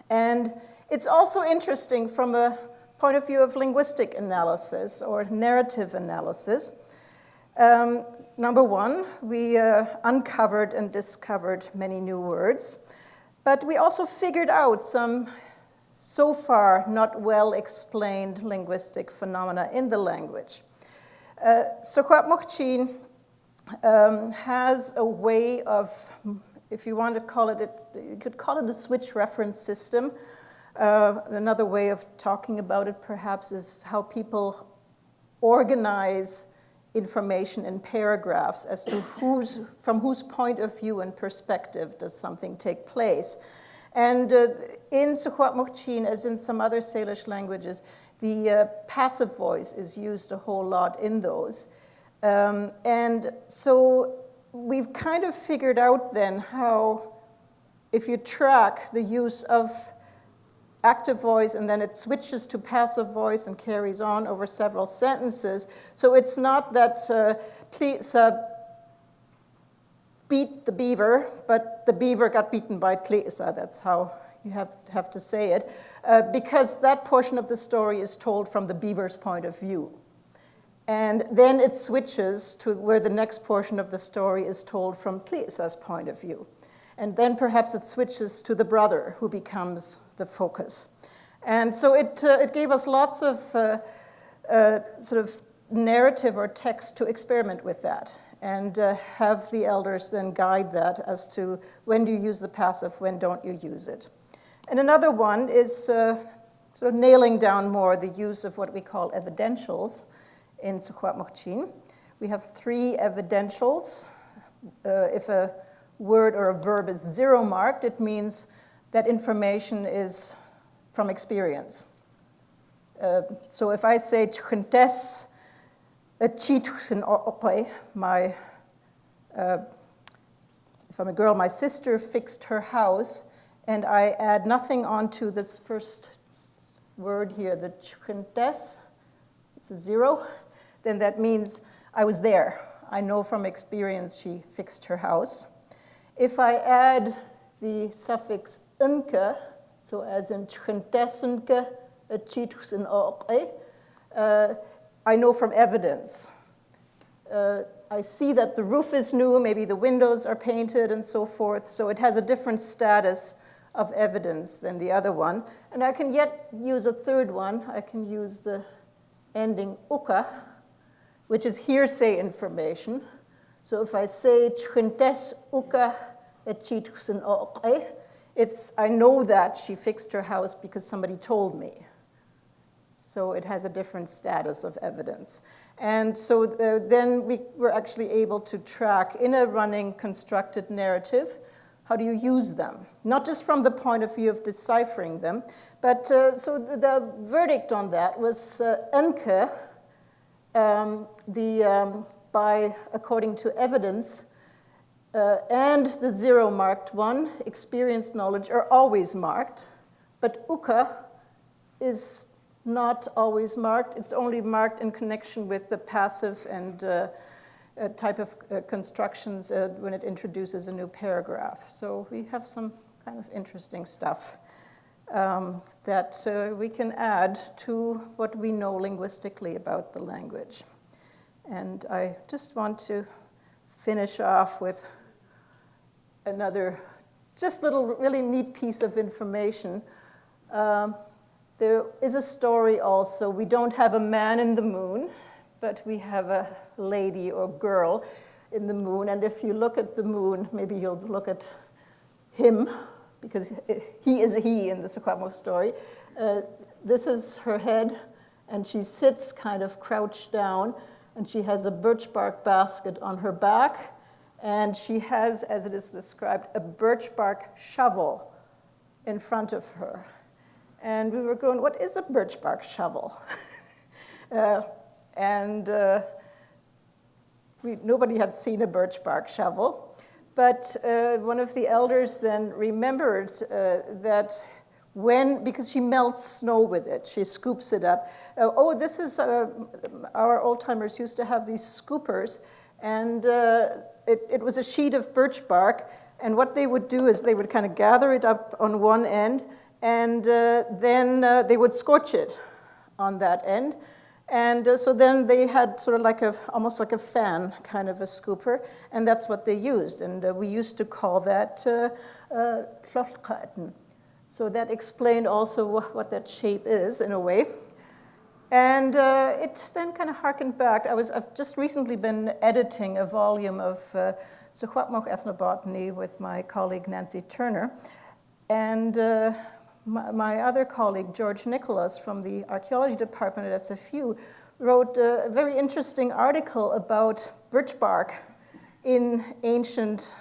And it's also interesting from a point of view of linguistic analysis or narrative analysis. Number one, we uncovered and discovered many new words, but we also figured out some so far not well explained linguistic phenomena in the language. Secwepemc has a way of, if you want to call it, you could call it a switch reference system. Another way of talking about it perhaps is how people organize information in paragraphs as to from whose point of view and perspective does something take place. And in Secwepemc, as in some other Salish languages, the passive voice is used a whole lot in those. And so we've kind of figured out then how, if you track the use of active voice and then it switches to passive voice and carries on over several sentences. So it's not that Tli'sa beat the beaver, but the beaver got beaten by Tli'sa. That's how you have to say it, because that portion of the story is told from the beaver's point of view. And then it switches to where the next portion of the story is told from Tli'sa's point of view. And then perhaps it switches to the brother who becomes the focus. And so it gave us lots of sort of narrative or text to experiment with that and have the elders then guide that as to when do you use the passive, when don't you use it. And another one is sort of nailing down more the use of what we call evidentials in Secwepemc. We have 3 evidentials. If a word or a verb is 0 marked, it means that information is from experience. So if I say chuntes chitusin ope, if I'm a girl, my sister fixed her house, and I add nothing onto this first word here, the chrintes, it's a 0, then that means I was there. I know from experience she fixed her house. If I add the suffix unke, so as in chrintesenke, chitus in oqe, I know from evidence. I see that the roof is new, maybe the windows are painted and so forth, so it has a different status of evidence than the other one. And I can yet use a third one. I can use the ending uka, which is hearsay information. So if I say chrintes uka et chitus in oqe, I know that she fixed her house because somebody told me. So it has a different status of evidence. And so then we were actually able to track in a running constructed narrative, how do you use them? Not just from the point of view of deciphering them, but so the verdict on that was Unke, according to evidence, and the 0 marked one, experienced knowledge, are always marked, but Uka is not always marked. It's only marked in connection with the passive and type of constructions when it introduces a new paragraph. So we have some kind of interesting stuff that we can add to what we know linguistically about the language. And I just want to finish off with another just little really neat piece of information. There is a story also. We don't have a man in the moon, but we have a lady or girl in the moon. And if you look at the moon, maybe you'll look at him, because he is a he in the Secwepemc story. This is her head, and she sits kind of crouched down, and she has a birch bark basket on her back, and she has, as it is described, a birch bark shovel in front of her. And we were going, what is a birch bark shovel? Nobody had seen a birch bark shovel. But one of the elders then remembered that because she melts snow with it, she scoops it up. This is, our old-timers used to have these scoopers, and it was a sheet of birch bark, and what they would do is they would kind of gather it up on one end, and then they would scorch it on that end. And so then they had sort of almost like a fan, kind of a scooper, and that's what they used. And we used to call that klofkaten. So that explained also what that shape is, in a way. And it then kind of harkened back. I've just recently been editing a volume of Secwepemc ethnobotany with my colleague Nancy Turner. And my other colleague, George Nicholas, from the archaeology department at SFU, wrote a very interesting article about birch bark in ancient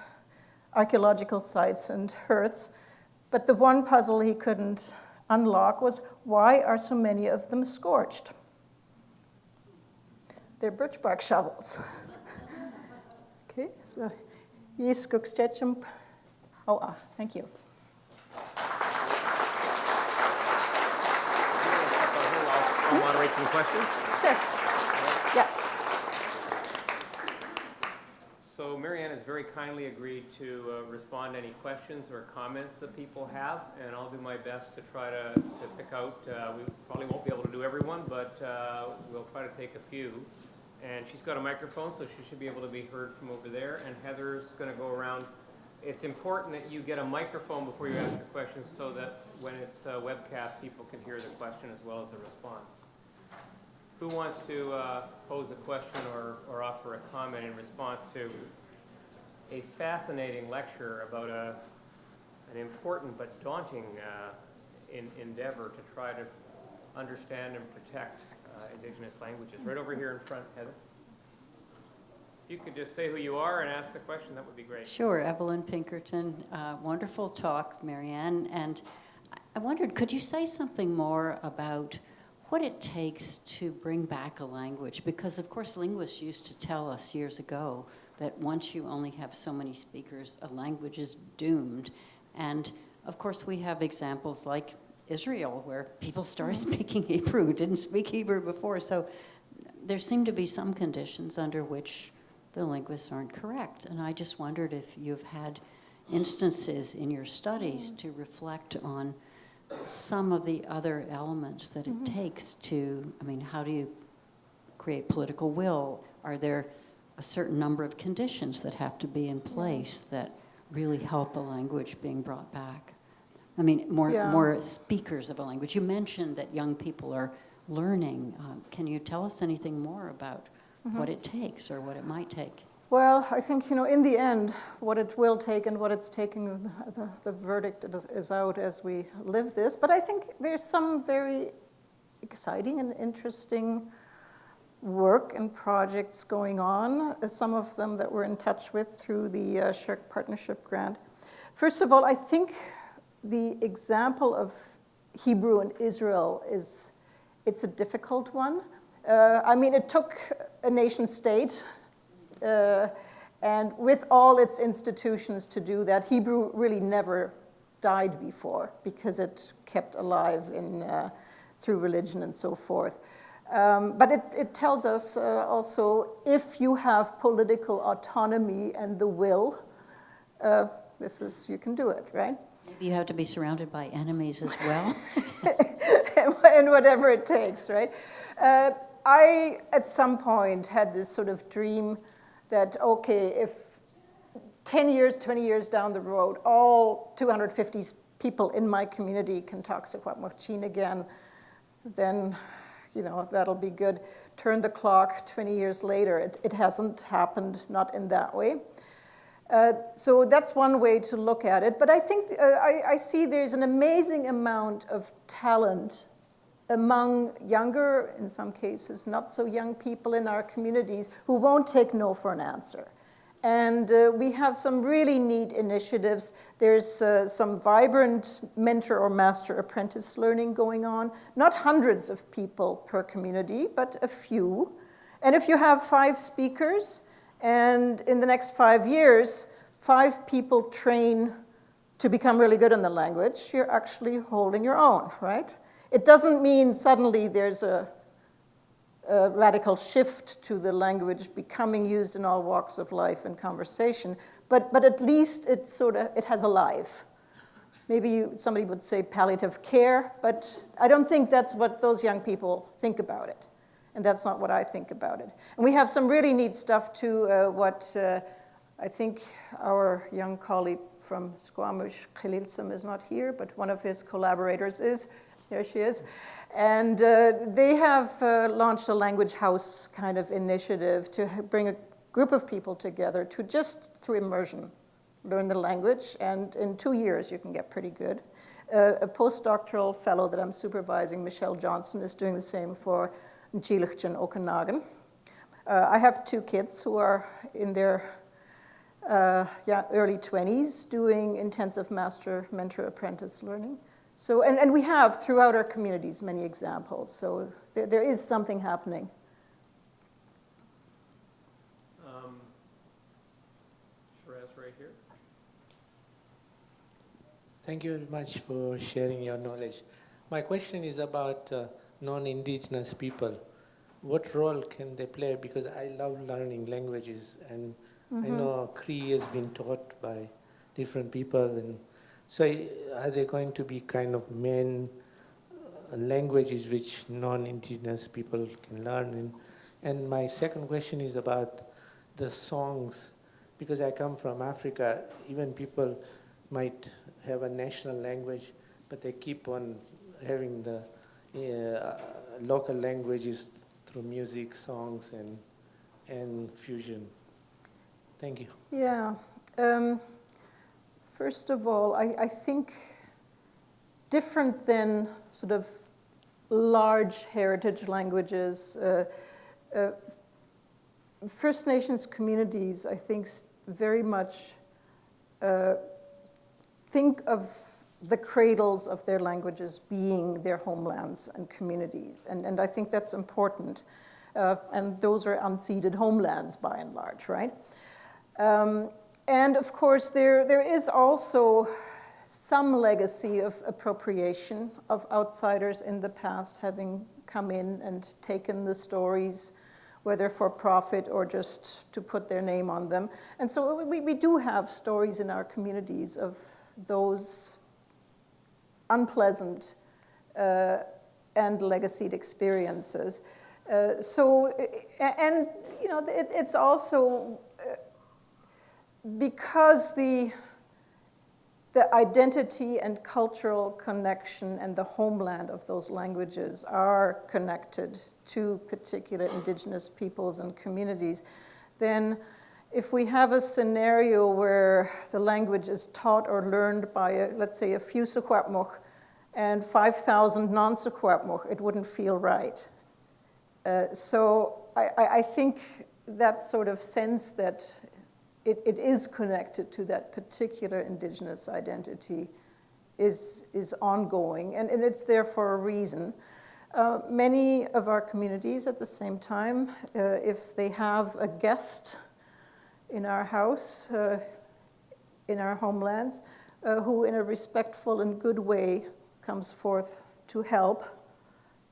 archaeological sites and hearths. But the one puzzle he couldn't unlock was, why are so many of them scorched? They're birch bark shovels. Okay, so thank you. I'll moderate some questions. Sure. Yeah. So Marianne has very kindly agreed to respond to any questions or comments that people have, and I'll do my best to try to pick out. We probably won't be able to do everyone, but we'll try to take a few. And she's got a microphone, so she should be able to be heard from over there. And Heather's going to go around. It's important that you get a microphone before you ask your questions so that when it's webcast, people can hear the question as well as the response. Who wants to pose a question or offer a comment in response to a fascinating lecture about an important but daunting endeavor to try to understand and protect indigenous languages? Right over here in front, Heather. If you could just say who you are and ask the question, that would be great. Sure, Evelyn Pinkerton. Wonderful talk, Marianne. And I wondered, could you say something more about what it takes to bring back a language? Because, of course, linguists used to tell us years ago that once you only have so many speakers, a language is doomed. And of course, we have examples like Israel, where people started speaking Hebrew, who didn't speak Hebrew before. So there seem to be some conditions under which the linguists aren't correct. And I just wondered if you've had instances in your studies to reflect on some of the other elements that it takes to, I mean, how do you create political will? Are there a certain number of conditions that have to be in place that really help a language being brought back? I mean, more speakers of a language. You mentioned that young people are learning. Can you tell us anything more about what it takes or what it might take? Well, I think, in the end, what it will take and what it's taking, the verdict is out as we live this. But I think there's some very exciting and interesting work and projects going on, some of them that we're in touch with through the Shirk Partnership Grant. First of all, I think the example of Hebrew in Israel it's a difficult one. I mean, it took a nation state and with all its institutions to do that. Hebrew really never died before because it kept alive through religion and so forth. But it tells us also, if you have political autonomy and the will, you can do it, right? Maybe you have to be surrounded by enemies as well. And whatever it takes, right? I, at some point, had this sort of dream that, okay, if 10 years, 20 years down the road, all 250 people in my community can talk Secwepemctsín again, then, that'll be good. Turn the clock 20 years later. It hasn't happened, not in that way. So that's one way to look at it. But I think I see there's an amazing amount of talent among younger, in some cases, not so young people in our communities who won't take no for an answer. And we have some really neat initiatives. There's some vibrant mentor or master apprentice learning going on. Not hundreds of people per community, but a few. And if you have 5 speakers, and in the next 5 years, 5 people train to become really good in the language, you're actually holding your own, right? It doesn't mean suddenly there's a radical shift to the language becoming used in all walks of life and conversation, but at least it has a life. Maybe somebody would say palliative care, but I don't think that's what those young people think about it. And that's not what I think about it. And we have some really neat stuff too, what I think our young colleague from Squamish, Khalilsam, is not here, but one of his collaborators is. There she is. And they have launched a language house kind of initiative to bring a group of people together to just through immersion learn the language. And in 2 years, you can get pretty good. A postdoctoral fellow that I'm supervising, Michelle Johnson, is doing the same for Nchilachjan Okanagan. I have 2 kids who are in their early 20s doing intensive master mentor apprentice learning. So, and we have throughout our communities many examples. So there is something happening. Shiraz, right here. Thank you very much for sharing your knowledge. My question is about non-indigenous people. What role can they play? Because I love learning languages, and I know Cree has been taught by different people, and so are they going to be kind of main languages which non-indigenous people can learn? And my second question is about the songs, because I come from Africa. Even people might have a national language, but they keep on having the local languages through music, songs, and fusion. Thank you. Yeah. First of all, I think different than sort of large heritage languages, First Nations communities, I think, very much think of the cradles of their languages being their homelands and communities. And I think that's important. And those are unceded homelands by and large, right? And of course, there is also some legacy of appropriation of outsiders in the past having come in and taken the stories, whether for profit or just to put their name on them. And so we do have stories in our communities of those unpleasant and legacied experiences. It's also because the identity and cultural connection and the homeland of those languages are connected to particular indigenous peoples and communities, then if we have a scenario where the language is taught or learned by, let's say, a few Secwepemc and 5,000 non-Secwepemc, it wouldn't feel right. So I think that sort of sense that it is connected to that particular indigenous identity is ongoing, and it's there for a reason. Many of our communities at the same time, if they have a guest in our house, in our homelands, who in a respectful and good way comes forth to help,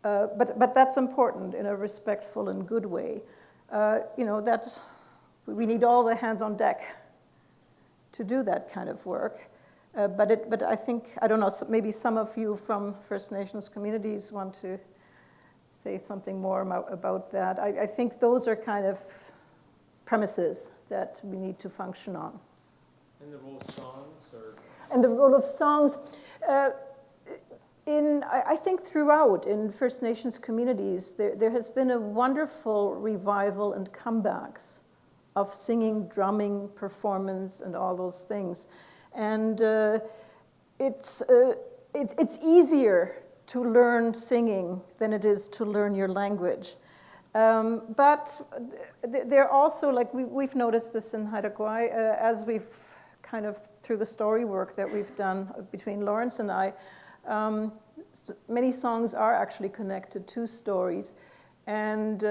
but that's important, in a respectful and good way. That we need all the hands on deck to do that kind of work. But I think, I don't know, maybe some of you from First Nations communities want to say something more about that. I think those are kind of premises that we need to function on. And the role of songs? And the role of songs, I think throughout in First Nations communities, there has been a wonderful revival and comebacks of singing, drumming, performance, and all those things. And it's easier to learn singing than it is to learn your language. But they're also, like we've noticed this in Haida Gwaii, as we've kind of, through the story work that we've done between Lawrence and I, many songs are actually connected to stories. And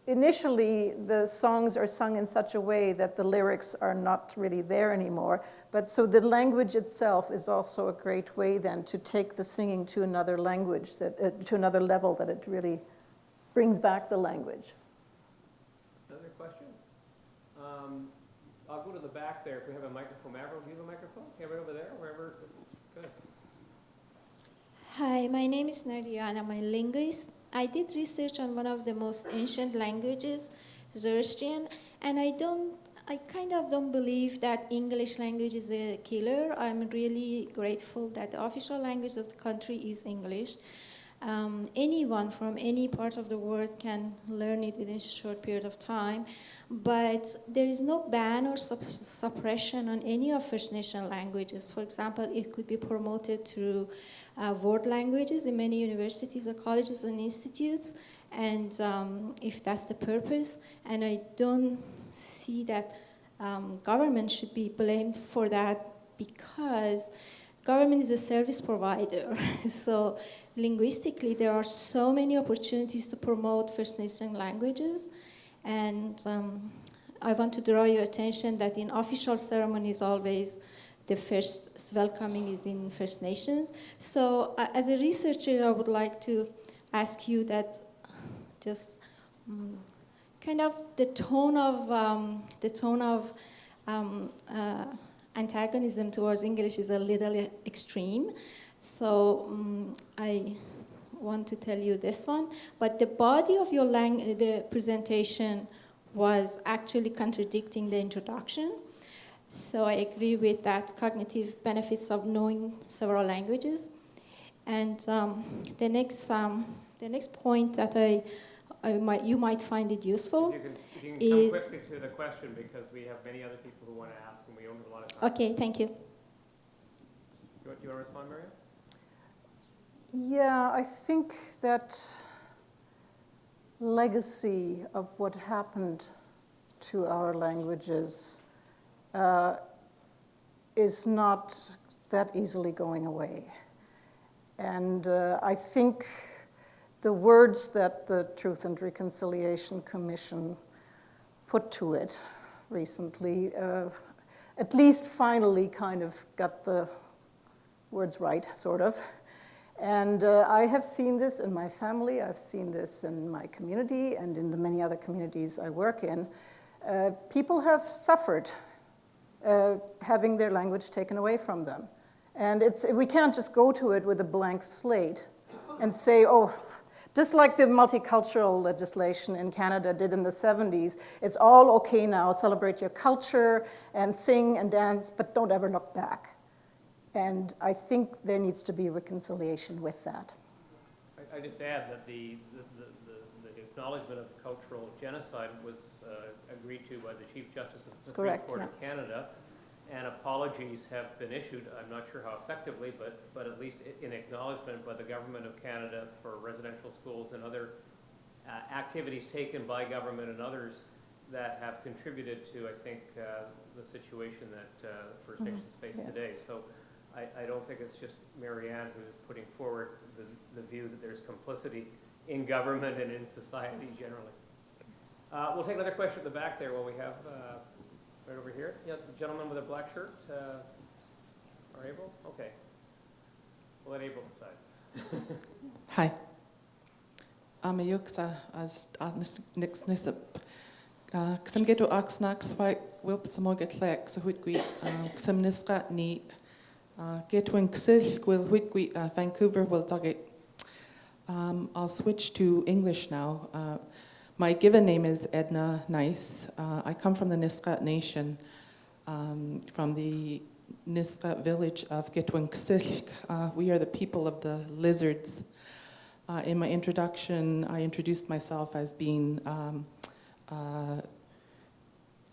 initially, the songs are sung in such a way that the lyrics are not really there anymore. But so the language itself is also a great way then to take the singing to another language, to another level, that it really brings back the language. Another question? I'll go to the back there if we have a microphone. Avril, do you have a microphone? Yeah, right over there, wherever. Good. Hi, my name is Nadia and I'm a linguist. I did research on one of the most ancient languages, Zoroastrian, and I kind of don't believe that English language is a killer. I'm really grateful that the official language of the country is English. Anyone from any part of the world can learn it within a short period of time, but there is no ban or suppression on any of First Nation languages. For example, it could be promoted through world languages in many universities or colleges and institutes, and if that's the purpose, and I don't see that government should be blamed for that, because government is a service provider. So linguistically, there are so many opportunities to promote First Nation languages. And I want to draw your attention that in official ceremonies, always the first welcoming is in First Nations. So as a researcher, I would like to ask you that just kind of the tone of antagonism towards English is a little extreme. So I want to tell you this one. But the body of your the presentation was actually contradicting the introduction. So I agree with that cognitive benefits of knowing several languages. And the next point that you might find it useful If you can is... come quickly to the question, because we have many other people who want to ask and we don't have a lot of time. Okay, thank you. You want to respond, Marianne? Yeah, I think that legacy of what happened to our languages is not that easily going away. And I think the words that the Truth and Reconciliation Commission put to it recently, at least finally kind of got the words right, sort of. And I have seen this in my family, I've seen this in my community, and in the many other communities I work in. People have suffered having their language taken away from them. And we can't just go to it with a blank slate and say, oh, just like the multicultural legislation in Canada did in the 70s, it's all okay now, celebrate your culture and sing and dance, but don't ever look back. And I think there needs to be reconciliation with that. I just add that the acknowledgement of cultural genocide was agreed to by the Chief Justice of the Supreme Court of Canada, and apologies have been issued. I'm not sure how effectively, but at least in acknowledgement by the Government of Canada for residential schools and other activities taken by government and others that have contributed to, I think, the situation that First Nations face today. So I don't think it's just Marianne who is putting forward the view that there's complicity in government and in society generally. We'll take another question at the back there while we have right over here. Yeah, the gentleman with a black shirt. Are Abel? Okay. We'll let Abel decide. Hi. I'm a yuksa as Nixnisip. Xamgeto Oxnack, Wilp Samogatlek, so Whitgui, Xamniska Neat. Getwin Xil will Whitgui, Vancouver will dug it. I'll switch to English now. My given name is Edna Nice. I come from the Nisga'a Nation, from the Nisga'a village of Getwinksik. We are the people of the lizards. In my introduction, I introduced myself as being,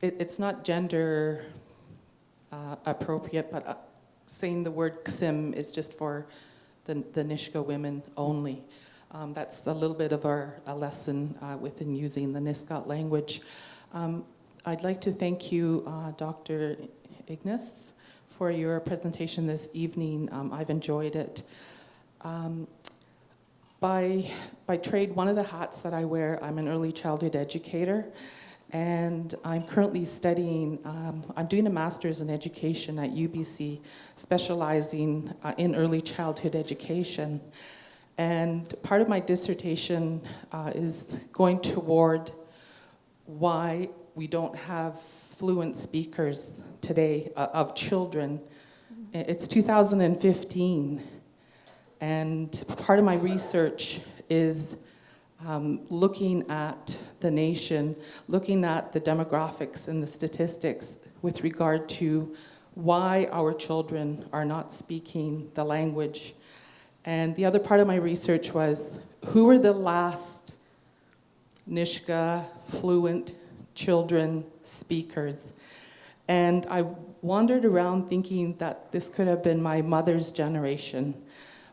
it's not gender appropriate, but saying the word Xim is just for the Nisga'a women only. That's a little bit of a lesson within using the Nisga'a language. I'd like to thank you, Dr. Ignace, for your presentation this evening. I've enjoyed it. By trade, one of the hats that I wear, I'm an early childhood educator, and I'm currently studying, I'm doing a master's in education at UBC, specializing in early childhood education. And part of my dissertation is going toward why we don't have fluent speakers today of children. It's 2015, and part of my research is looking at the nation, looking at the demographics and the statistics with regard to why our children are not speaking the language. And the other part of my research was, who were the last Nisga'a fluent children speakers? And I wandered around thinking that this could have been my mother's generation,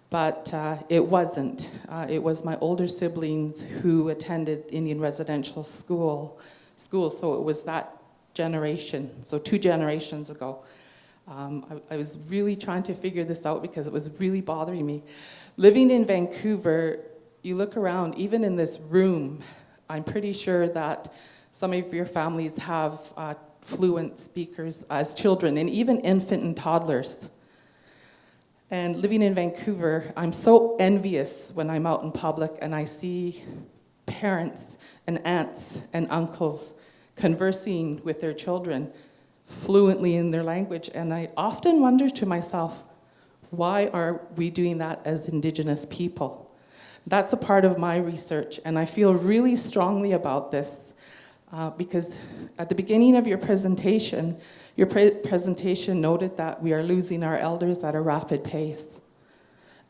but it wasn't. It was my older siblings who attended Indian residential school, so it was that generation, so 2 generations ago. I was really trying to figure this out because it was really bothering me. Living in Vancouver, you look around, even in this room, I'm pretty sure that some of your families have fluent speakers as children, and even infant and toddlers. And living in Vancouver, I'm so envious when I'm out in public and I see parents and aunts and uncles conversing with their children fluently in their language, and I often wonder to myself, why are we doing that as Indigenous people? That's a part of my research, and I feel really strongly about this because at the beginning of your presentation noted that we are losing our elders at a rapid pace.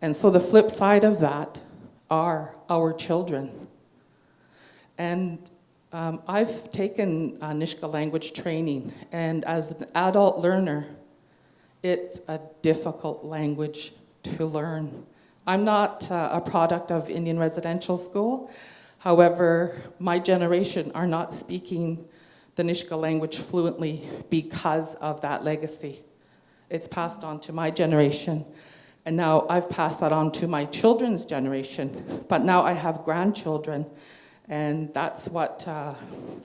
And so the flip side of that are our children. And I've taken Nisga'a language training, and as an adult learner, it's a difficult language to learn. I'm not a product of Indian residential school. However, my generation are not speaking the Nisga'a language fluently because of that legacy. It's passed on to my generation, and now I've passed that on to my children's generation, but now I have grandchildren. And that's what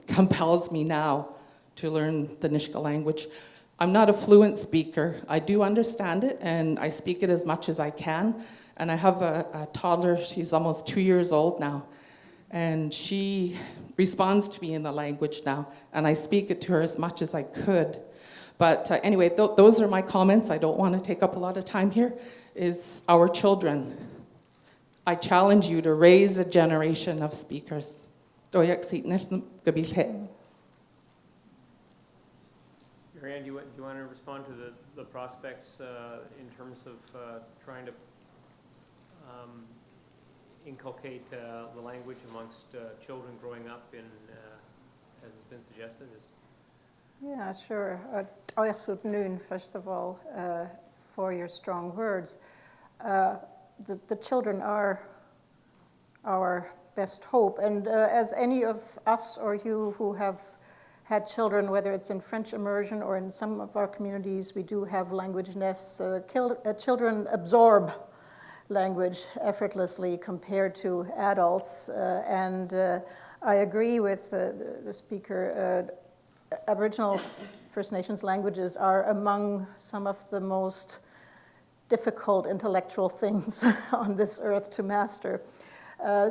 compels me now to learn the Nisga'a language. I'm not a fluent speaker. I do understand it, and I speak it as much as I can. And I have a toddler, she's almost 2 years old now, and she responds to me in the language now, and I speak it to her as much as I could. But anyway, those are my comments. I don't want to take up a lot of time here. Is our children. I challenge you to raise a generation of speakers. Marianne, do you want to respond to the prospects in terms of trying to inculcate the language amongst children growing up in, as has been suggested? Yeah, sure. Absolute noon, first of all, for your strong words. The children are our best hope. And as any of us or you who have had children, whether it's in French immersion or in some of our communities, we do have language nests. Children absorb language effortlessly compared to adults. And I agree with the speaker. Aboriginal First Nations languages are among some of the most difficult intellectual things on this earth to master.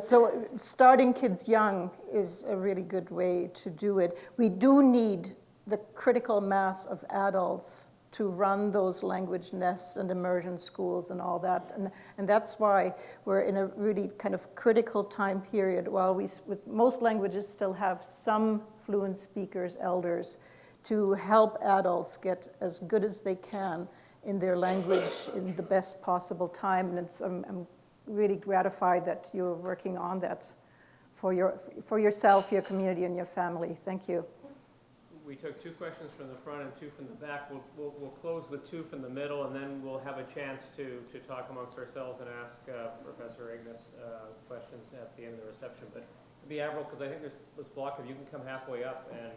So starting kids young is a really good way to do it. We do need the critical mass of adults to run those language nests and immersion schools and all that. And that's why we're in a really kind of critical time period while with most languages still have some fluent speakers, elders, to help adults get as good as they can in their language in the best possible time. And I'm really gratified that you're working on that for yourself, your community, and your family. Thank you. We took 2 questions from the front and 2 from the back. We'll close with 2 from the middle, and then we'll have a chance to talk amongst ourselves and ask Professor Ignace questions at the end of the reception. But to be admirable, because I think there's this block of you can come halfway up and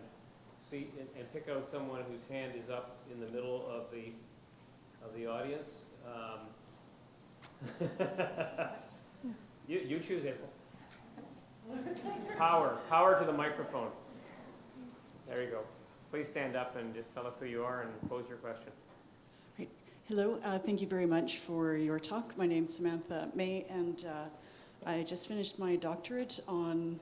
see and pick out someone whose hand is up in the middle of the audience. You choose, April. Power to the microphone. There you go. Please stand up and just tell us who you are and pose your question. Right. Hello, thank you very much for your talk. My name's Samantha May, and I just finished my doctorate on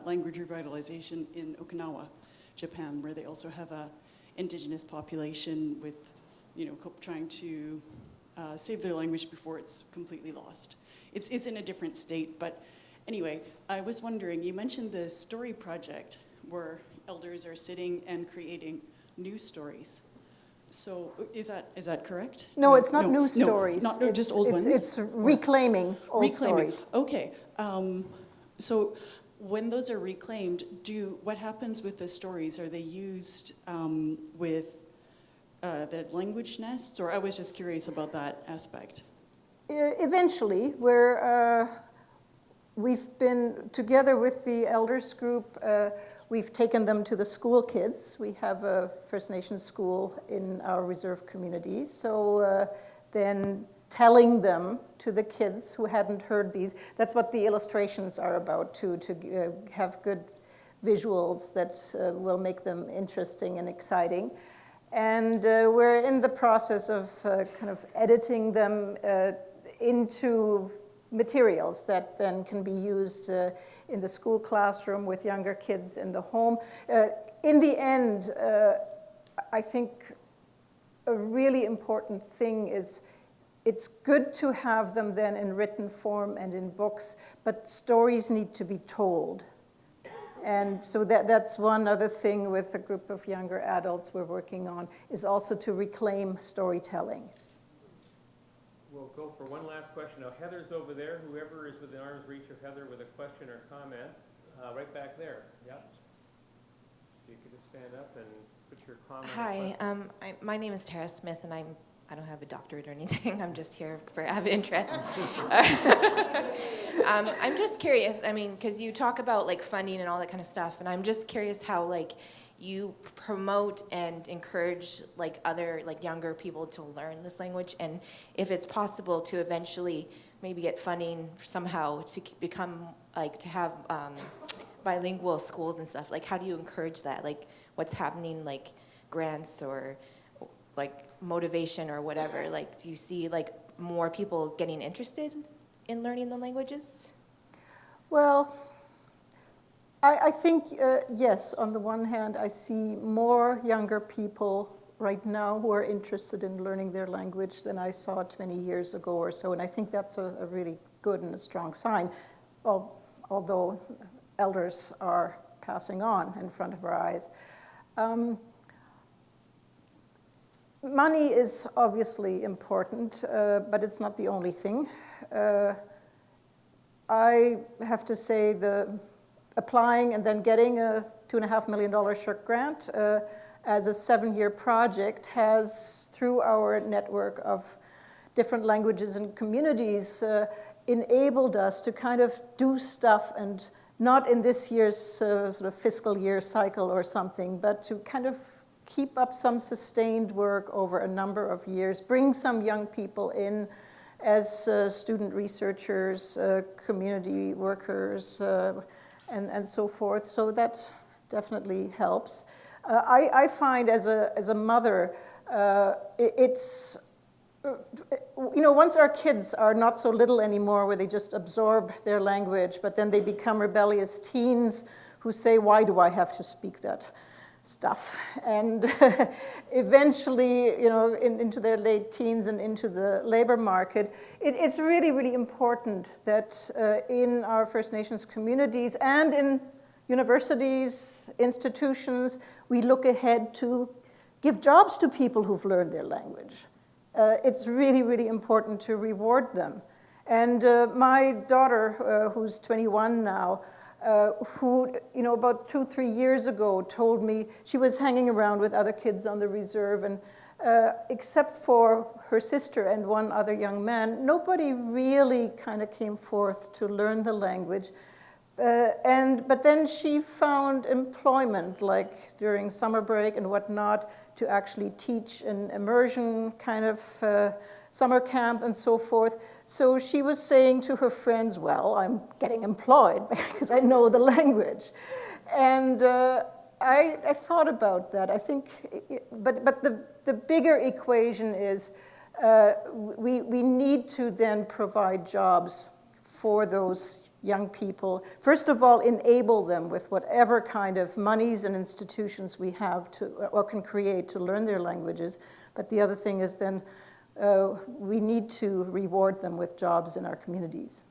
language revitalization in Okinawa, Japan, where they also have a indigenous population with, trying to save their language before it's completely lost. It's in a different state, but anyway, I was wondering, you mentioned the story project where elders are sitting and creating new stories. So is that correct? No, it's not new stories. Not just old ones? It's reclaiming old stories. Okay. So when those are reclaimed, what happens with the stories? Are they used with the language nests? Or I was just curious about that aspect. Eventually, we've been together with the elders group. We've taken them to the school kids. We have a First Nations school in our reserve communities. So then telling them to the kids who hadn't heard these, that's what the illustrations are about, to have good visuals that will make them interesting and exciting. And we're in the process of kind of editing them into materials that then can be used in the school classroom with younger kids in the home. In the end, I think a really important thing is it's good to have them then in written form and in books, but stories need to be told. And so that's one other thing with a group of younger adults we're working on, is also to reclaim storytelling. We'll go for one last question. Now, Heather's over there. Whoever is within arm's reach of Heather with a question or comment, right back there. Yep. You could just stand up and put your comment. Hi, my name is Tara Smith, and I don't have a doctorate or anything. I'm just here out of interest. I'm just curious. I mean, because you talk about like funding and all that kind of stuff, and I'm just curious how like you promote and encourage like other like younger people to learn this language, and if it's possible to eventually maybe get funding somehow to become like to have bilingual schools and stuff. Like, how do you encourage that? Like, what's happening? Like grants or like motivation or whatever? Like, do you see like more people getting interested in learning the languages? Well, I think, yes, on the one hand, I see more younger people right now who are interested in learning their language than I saw 20 years ago or so, and I think that's a really good and a strong sign, although elders are passing on in front of our eyes. Money is obviously important, but it's not the only thing. I have to say the applying and then getting a $2.5 million SSHRC grant as a 7-year project has, through our network of different languages and communities, enabled us to kind of do stuff, and not in this year's sort of fiscal year cycle or something, but to kind of keep up some sustained work over a number of years, bring some young people in as student researchers, community workers, and so forth. So that definitely helps. I find as a mother, it's, once our kids are not so little anymore where they just absorb their language, but then they become rebellious teens who say, why do I have to speak that stuff? And eventually, into their late teens and into the labor market, it's really, really important that in our First Nations communities and in universities, institutions, we look ahead to give jobs to people who've learned their language. It's really, really important to reward them. And my daughter, who's 21 now, who, about 2-3 years ago told me she was hanging around with other kids on the reserve, and except for her sister and one other young man, nobody really kind of came forth to learn the language. But then she found employment, like during summer break and whatnot, to actually teach an immersion kind of summer camp and so forth. So she was saying to her friends, well, I'm getting employed because I know the language. And I thought about that. I think, but the bigger equation is we need to then provide jobs for those young people. First of all, enable them with whatever kind of monies and institutions we have to or can create to learn their languages. But the other thing is then we need to reward them with jobs in our communities.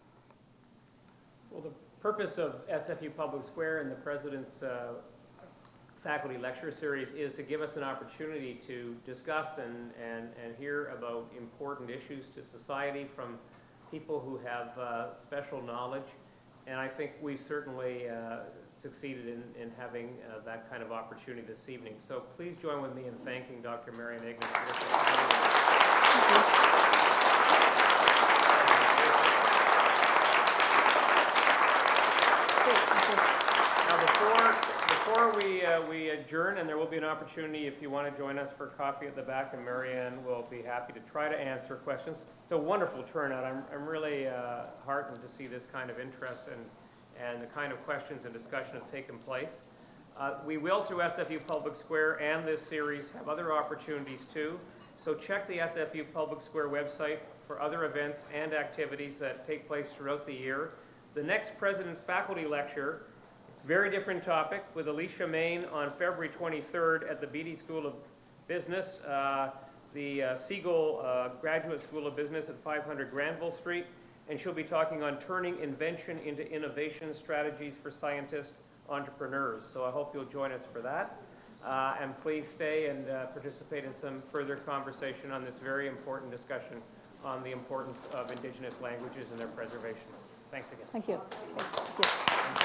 Well, the purpose of SFU Public Square and the President's faculty lecture series is to give us an opportunity to discuss and hear about important issues to society from people who have special knowledge. And I think we've certainly succeeded in having that kind of opportunity this evening. So please join with me in thanking Dr. Marianne Ignace for Before we adjourn, and there will be an opportunity if you want to join us for coffee at the back, and Marianne will be happy to try to answer questions. It's a wonderful turnout. I'm really heartened to see this kind of interest and the kind of questions and discussion have taken place. We will, through SFU Public Square and this series, have other opportunities too. So check the SFU Public Square website for other events and activities that take place throughout the year. The next President Faculty Lecture, very different topic, with Alicia Main on February 23rd at the Beatty School of Business, the Siegel Graduate School of Business at 500 Granville Street, and she'll be talking on turning invention into innovation strategies for scientists, entrepreneurs. So I hope you'll join us for that. And please stay and participate in some further conversation on this very important discussion on the importance of Indigenous languages and their preservation. Thanks again. Thank you. Thank you.